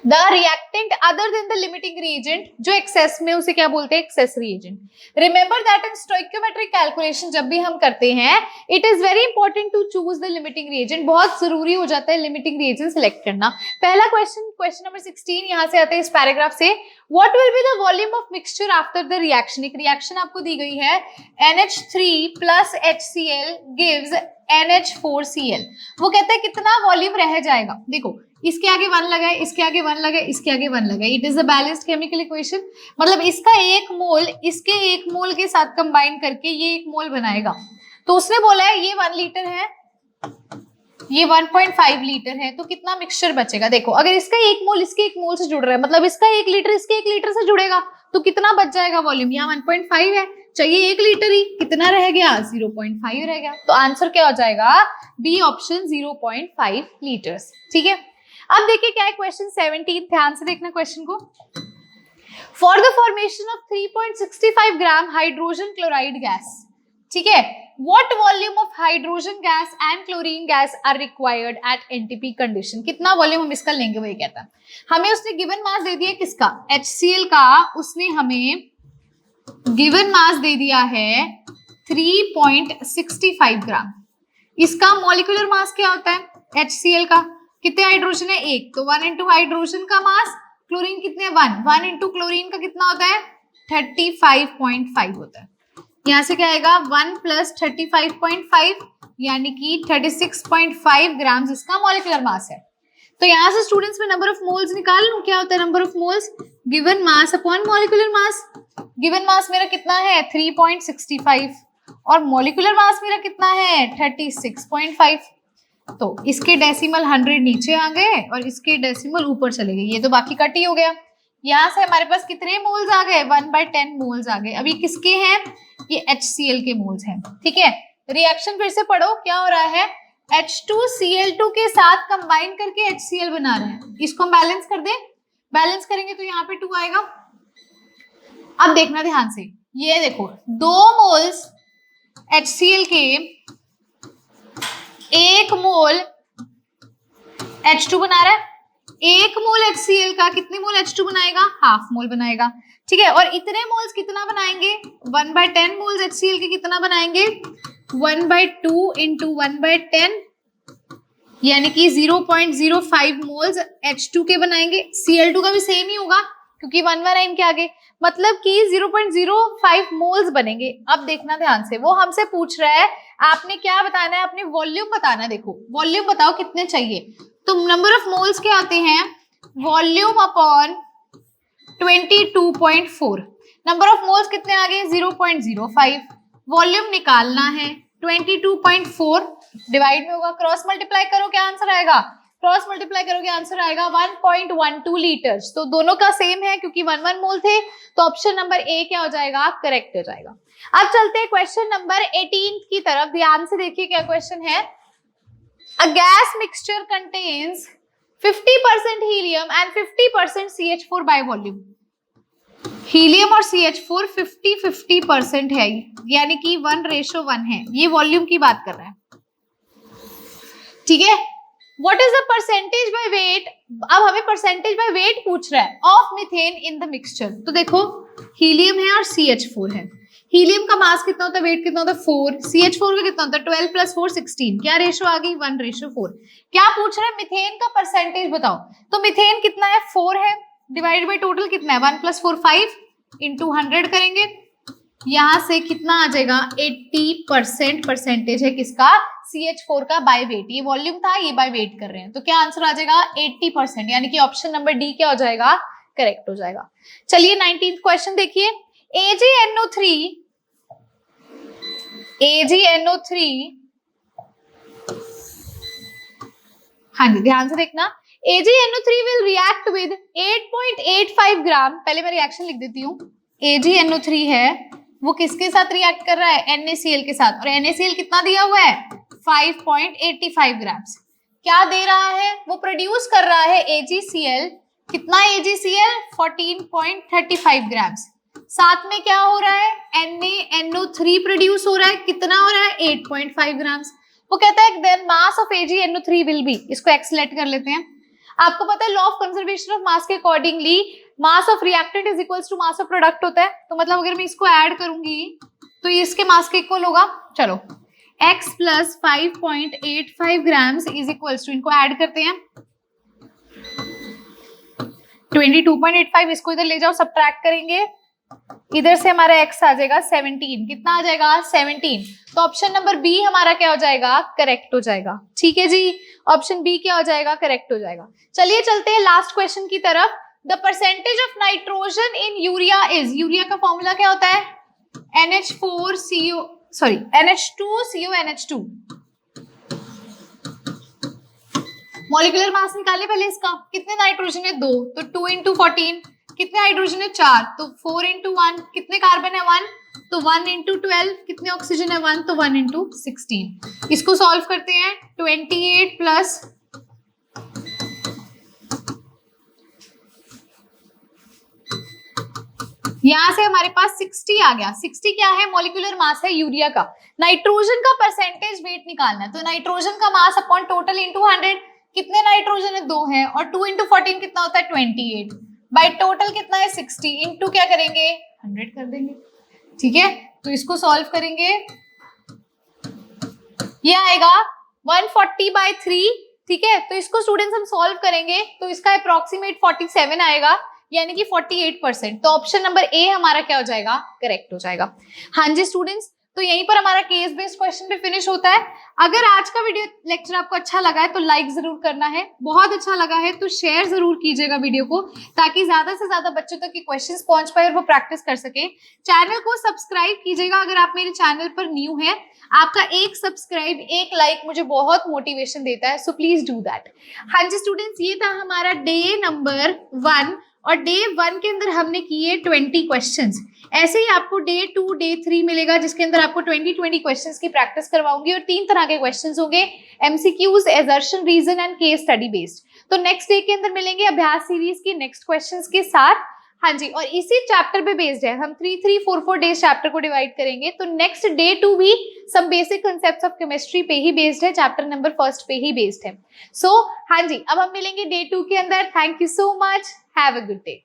the reactant other than the limiting reagent, जो एक्सेस में उसे क्या बोलते हैं, excess reagent. Remember that in stoichiometric calculation जब भी हम करते हैं, it is very important to choose the limiting reagent, बहुत जरूरी हो जाता है लिमिटिंग रिएजेंट सिलेक्ट करना। पहला क्वेश्चन नंबर 16 यहाँ से आता है इस पैराग्राफ से, what will be the volume of mixture after the reaction. एक रिएक्शन आपको दी गई है, NH3 plus HCl gives NH4Cl, वो कहता है कितना वॉल्यूम रह जाएगा। देखो इसके आगे 1 लगा है, इसके आगे 1 लगा है, इसके आगे 1 लगा है, it is a balanced chemical equation, मतलब इसका 1 मोल इसके 1 मोल के साथ कंबाइन करके ये 1 मोल बनाएगा। तो उसने बोला है ये 1 लीटर है, ये 1.5 लीटर है, तो कितना मिक्सचर बचेगा। देखो अगर इसका 1 मोल इसके 1 मोल से जुड़ रहा है, मतलब इसका 1 लीटर इसके 1 लीटर से जुड़ेगा, तो कितना बच जाएगा वॉल्यूम, यहाँ 1.5 है, चाहिए 1 लीटर ही, कितना रह गया, 0.5 रह गया। तो आंसर क्या हो जाएगा, बी ऑप्शन 0.5 लीटर्स, ठीक है। अब देखिए क्या है क्वेश्चन 17, ध्यान से देखना क्वेश्चन को। For the formation of 3.65 gram hydrogen chloride gas, ठीक है, what volume of hydrogen gas and chlorine gas are required at NTP condition, कितना वॉल्यूम हम इसका लेंगे, वही कहता है। हमें उसने गिवन मास दे दिया किसका, HCl का, उसने हमें गिवन मास दे दिया है 3.65 ग्राम। इसका मॉलिक्यूलर मास क्या होता है, HCl का कितने हाइड्रोजन है, 1, तो 1 इंटू हाइड्रोजन का मास, क्लोरीन कितने 1 इंटू क्लोरीन का कितना होता है 35.5 होता है। यहाँ से क्या आएगा 1 प्लस 35.5 यानी कि 36.5 ग्राम इसका मॉलिक्यूलर मास है। तो यहाँ से स्टूडेंट्स में नंबर ऑफ मोल्स निकाल लूं, क्या होता है number of moles, given mass upon molecular mass. Given मास मेरा कितना है 3.65 और मॉलिक्यूलर मास मेरा कितना है 36.5। तो इसके डेसिमल 100 नीचे आ गए और इसके डेसिमल ऊपर चले गए, ये तो बाकी कट ही हो गया। यहाँ से हमारे पास कितने मोल्स आ गए, 1/10 मोल्स आ गए। अब ये किसके हैं, ये HCl के मोल्स हैं, ठीक है। रिएक्शन फिर से पढ़ो, क्या हो रहा है, H2Cl2 के साथ कंबाइन करके HCl बना रहे हैं। इसको हम बैलेंस कर दें, बैलेंस करेंगे तो यहाँ पे 2 आएगा। अब देखना ध्यान से, ये देखो 2 मोल्स HCl के 1 मोल H2 बना रहा है। 1 मोल HCl का कितने मोल H2 बनाएगा, हाफ मोल बनाएगा, ठीक है। और इतने मोल्स कितना बनाएंगे, 1/10 मोल्स HCl के कितना बनाएंगे, 1/2 इंटू 1/10 यानी कि 0.05 मोल्स H2 के बनाएंगे। Cl2 का भी सेम ही होगा क्योंकि 1/9 के आगे, मतलब कि 0.05 मोल्स बनेंगे। अब देखना ध्यान से, वो हमसे पूछ रहा है आपने क्या बताना है, आपने वॉल्यूम बताना है। देखो वॉल्यूम बताओ कितने चाहिए, तो नंबर ऑफ मोल्स क्या आते हैं, volume upon 22.4। Number of moles कितने आ गए, 0.05। वॉल्यूम निकालना है, 22.4 डिवाइड में होगा, क्रॉस मल्टीप्लाई करो क्या आंसर आएगा, क्रॉस मल्टीप्लाई करोगे आंसर आएगा 1.12 लीटर्स। तो दोनों का सेम है क्योंकि 1 मोल थे, तो ऑप्शन नंबर ए क्या हो जाएगा, करेक्ट हो जाएगा। अब चलते हैं क्वेश्चन नंबर 18 की तरफ, ध्यान से देखिए क्या क्वेश्चन है। A gas mixture contains 50% helium and 50% CH4 by volume। Helium और CH4 50-50% है, यानी कि 1:1 है, ये वॉल्यूम की बात कर रहा है, ठीक है। What is the percentage by weight, अब हमें परसेंटेज बाय वेट पूछ रहा है, of methane in the mixture. तो देखो हीलियम है और CH4 है, हीलियम का मास कितना होता है, वेट कितना होता है 4, CH4 का कितना होता है 12 + 4 16, क्या रेशो आ गई 1:4। क्या पूछ रहा है, मिथेन का परसेंटेज बताओ। तो मिथेन कितना है 4 है, डिवाइड बाय टोटल कितना है 1 + 4 5 इंटू 100 करेंगे, यहां से कितना आ जाएगा 80% परसेंटेज है किसका, CH4 का बाय वेट। ये वॉल्यूम था, ये बाय वेट कर रहे हैं, तो क्या आंसर आ जाएगा 80%, यानी कि ऑप्शन नंबर डी क्या हो जाएगा, करेक्ट हो जाएगा। चलिए 19th क्वेश्चन देखिए। AgNO3 हाँ जी ध्यान से देखना, AgNO3 will react with 8.85 ग्राम, पहले मैं रिएक्शन लिख देती हूँ। AgNO3 है वो किसके साथ रिएक्ट कर रहा है, NaCl के साथ, और NaCl कितना दिया हुआ है 5.85 ग्राम्स। क्या दे रहा है, वो प्रोड्यूस कर रहा है AgCl, कितना AgCl 14.35 ग्राम्स। साथ में क्या हो रहा है, NaNO3 प्रोड्यूस हो रहा है, कितना हो रहा है 8.5 ग्राम्स। वो कहता है then mass of AgNO3 will be, इसको एक्सलेट कर लेते हैं। आपको पता है law of conservation of mass के accordingly mass of reactant is equals to mass of product होता है, तो मतलब अगर मैं इसको ऐड करूंगी तो ये इसके मास के इक्वल होगा। चलो x + 5.85 grams is equals to, इनको ऐड करते हैं 22.85, इसको इधर ले जाओ सब्ट्रैक्ट करेंगे, इधर से हमारा x आ जाएगा 17, कितना आ जाएगा 17, तो ऑप्शन नंबर बी हमारा क्या हो जाएगा, करेक्ट हो जाएगा। ठीक है जी, ऑप्शन बी क्या हो जाएगा, करेक्ट हो जाएगा। चलिए चलते हैं लास्ट क्वेश्चन की तरफ। The percentage of nitrogen in urea is, urea का फॉर्मूला क्या होता है NH2CONH2। मॉलिक्यूलर मास निकाले पहले इसका, कितने नाइट्रोजन है 2, तो 2 × 14, कितने हाइड्रोजन है 4, तो 4 × 1, कितने कार्बन है 1, तो 1 × 12, कितने ऑक्सीजन है 1, तो 1 × 16। इसको सॉल्व करते हैं 28 प्लस यहां से हमारे पास 60 आ गया। 60 क्या है, मॉलिक्यूलर मास है यूरिया का। नाइट्रोजन का परसेंटेज वेट निकालना है, तो नाइट्रोजन का मास अपॉन टोटल इंटू 100, कितने नाइट्रोजन है 2 है, और 2 × 14 कितना होता है 28, बाय टोटल कितना है 60, इंटू क्या करेंगे 100 कर देंगे। ठीक है, तो इसको सॉल्व करेंगे, ये आएगा 140/3। ठीक है, तो इसको स्टूडेंट्स हम सॉल्व करेंगे तो इसका अप्रोक्सीमेट 47 आएगा, यानी कि 48%, तो ऑप्शन नंबर ए हमारा क्या हो जाएगा, करेक्ट हो जाएगा। हाँ जी स्टूडेंट्स, तो यहीं पर हमारा केस बेस्ड क्वेश्चन पे फिनिश होता है। अगर आज का वीडियो लेक्चर आपको अच्छा लगा है तो लाइक जरूर करना है, बहुत अच्छा लगा है तो शेयर जरूर कीजिएगा वीडियो को, ताकि ज्यादा से ज्यादा बच्चों तक ये क्वेश्चंस पहुंच पाए और वो प्रैक्टिस कर सके। चैनल को सब्सक्राइब कीजिएगा अगर आप मेरे चैनल पर न्यू है, आपका एक सब्सक्राइब एक लाइक मुझे बहुत मोटिवेशन देता है, सो प्लीज डू दैट। हाँ जी स्टूडेंट्स, ये था हमारा डे नंबर 1 और डे 1 के अंदर हमने किए 20 क्वेश्चंस। ऐसे ही आपको डे 2, डे 3 मिलेगा जिसके अंदर आपको 20 क्वेश्चंस की प्रैक्टिस करवाऊंगी और 3 तरह के क्वेश्चंस होंगे, MCQs, assertion, reason and case study based. तो नेक्स्ट डे के अंदर मिलेंगे अभ्यास सीरीज की नेक्स्ट क्वेश्चंस के साथ। हाँ जी, और इसी चैप्टर पे बेस्ड है, हम 3-3-4-4 डेज चैप्टर को डिवाइड करेंगे। तो नेक्स्ट डे 2 भी सब बेसिक कंसेप्ट्स ऑफ केमिस्ट्री पे ही बेस्ड है, चैप्टर नंबर 1 पे ही बेस्ड है। सो हाँ जी, अब हम मिलेंगे डे 2 के अंदर। Thank you so much, have a good day.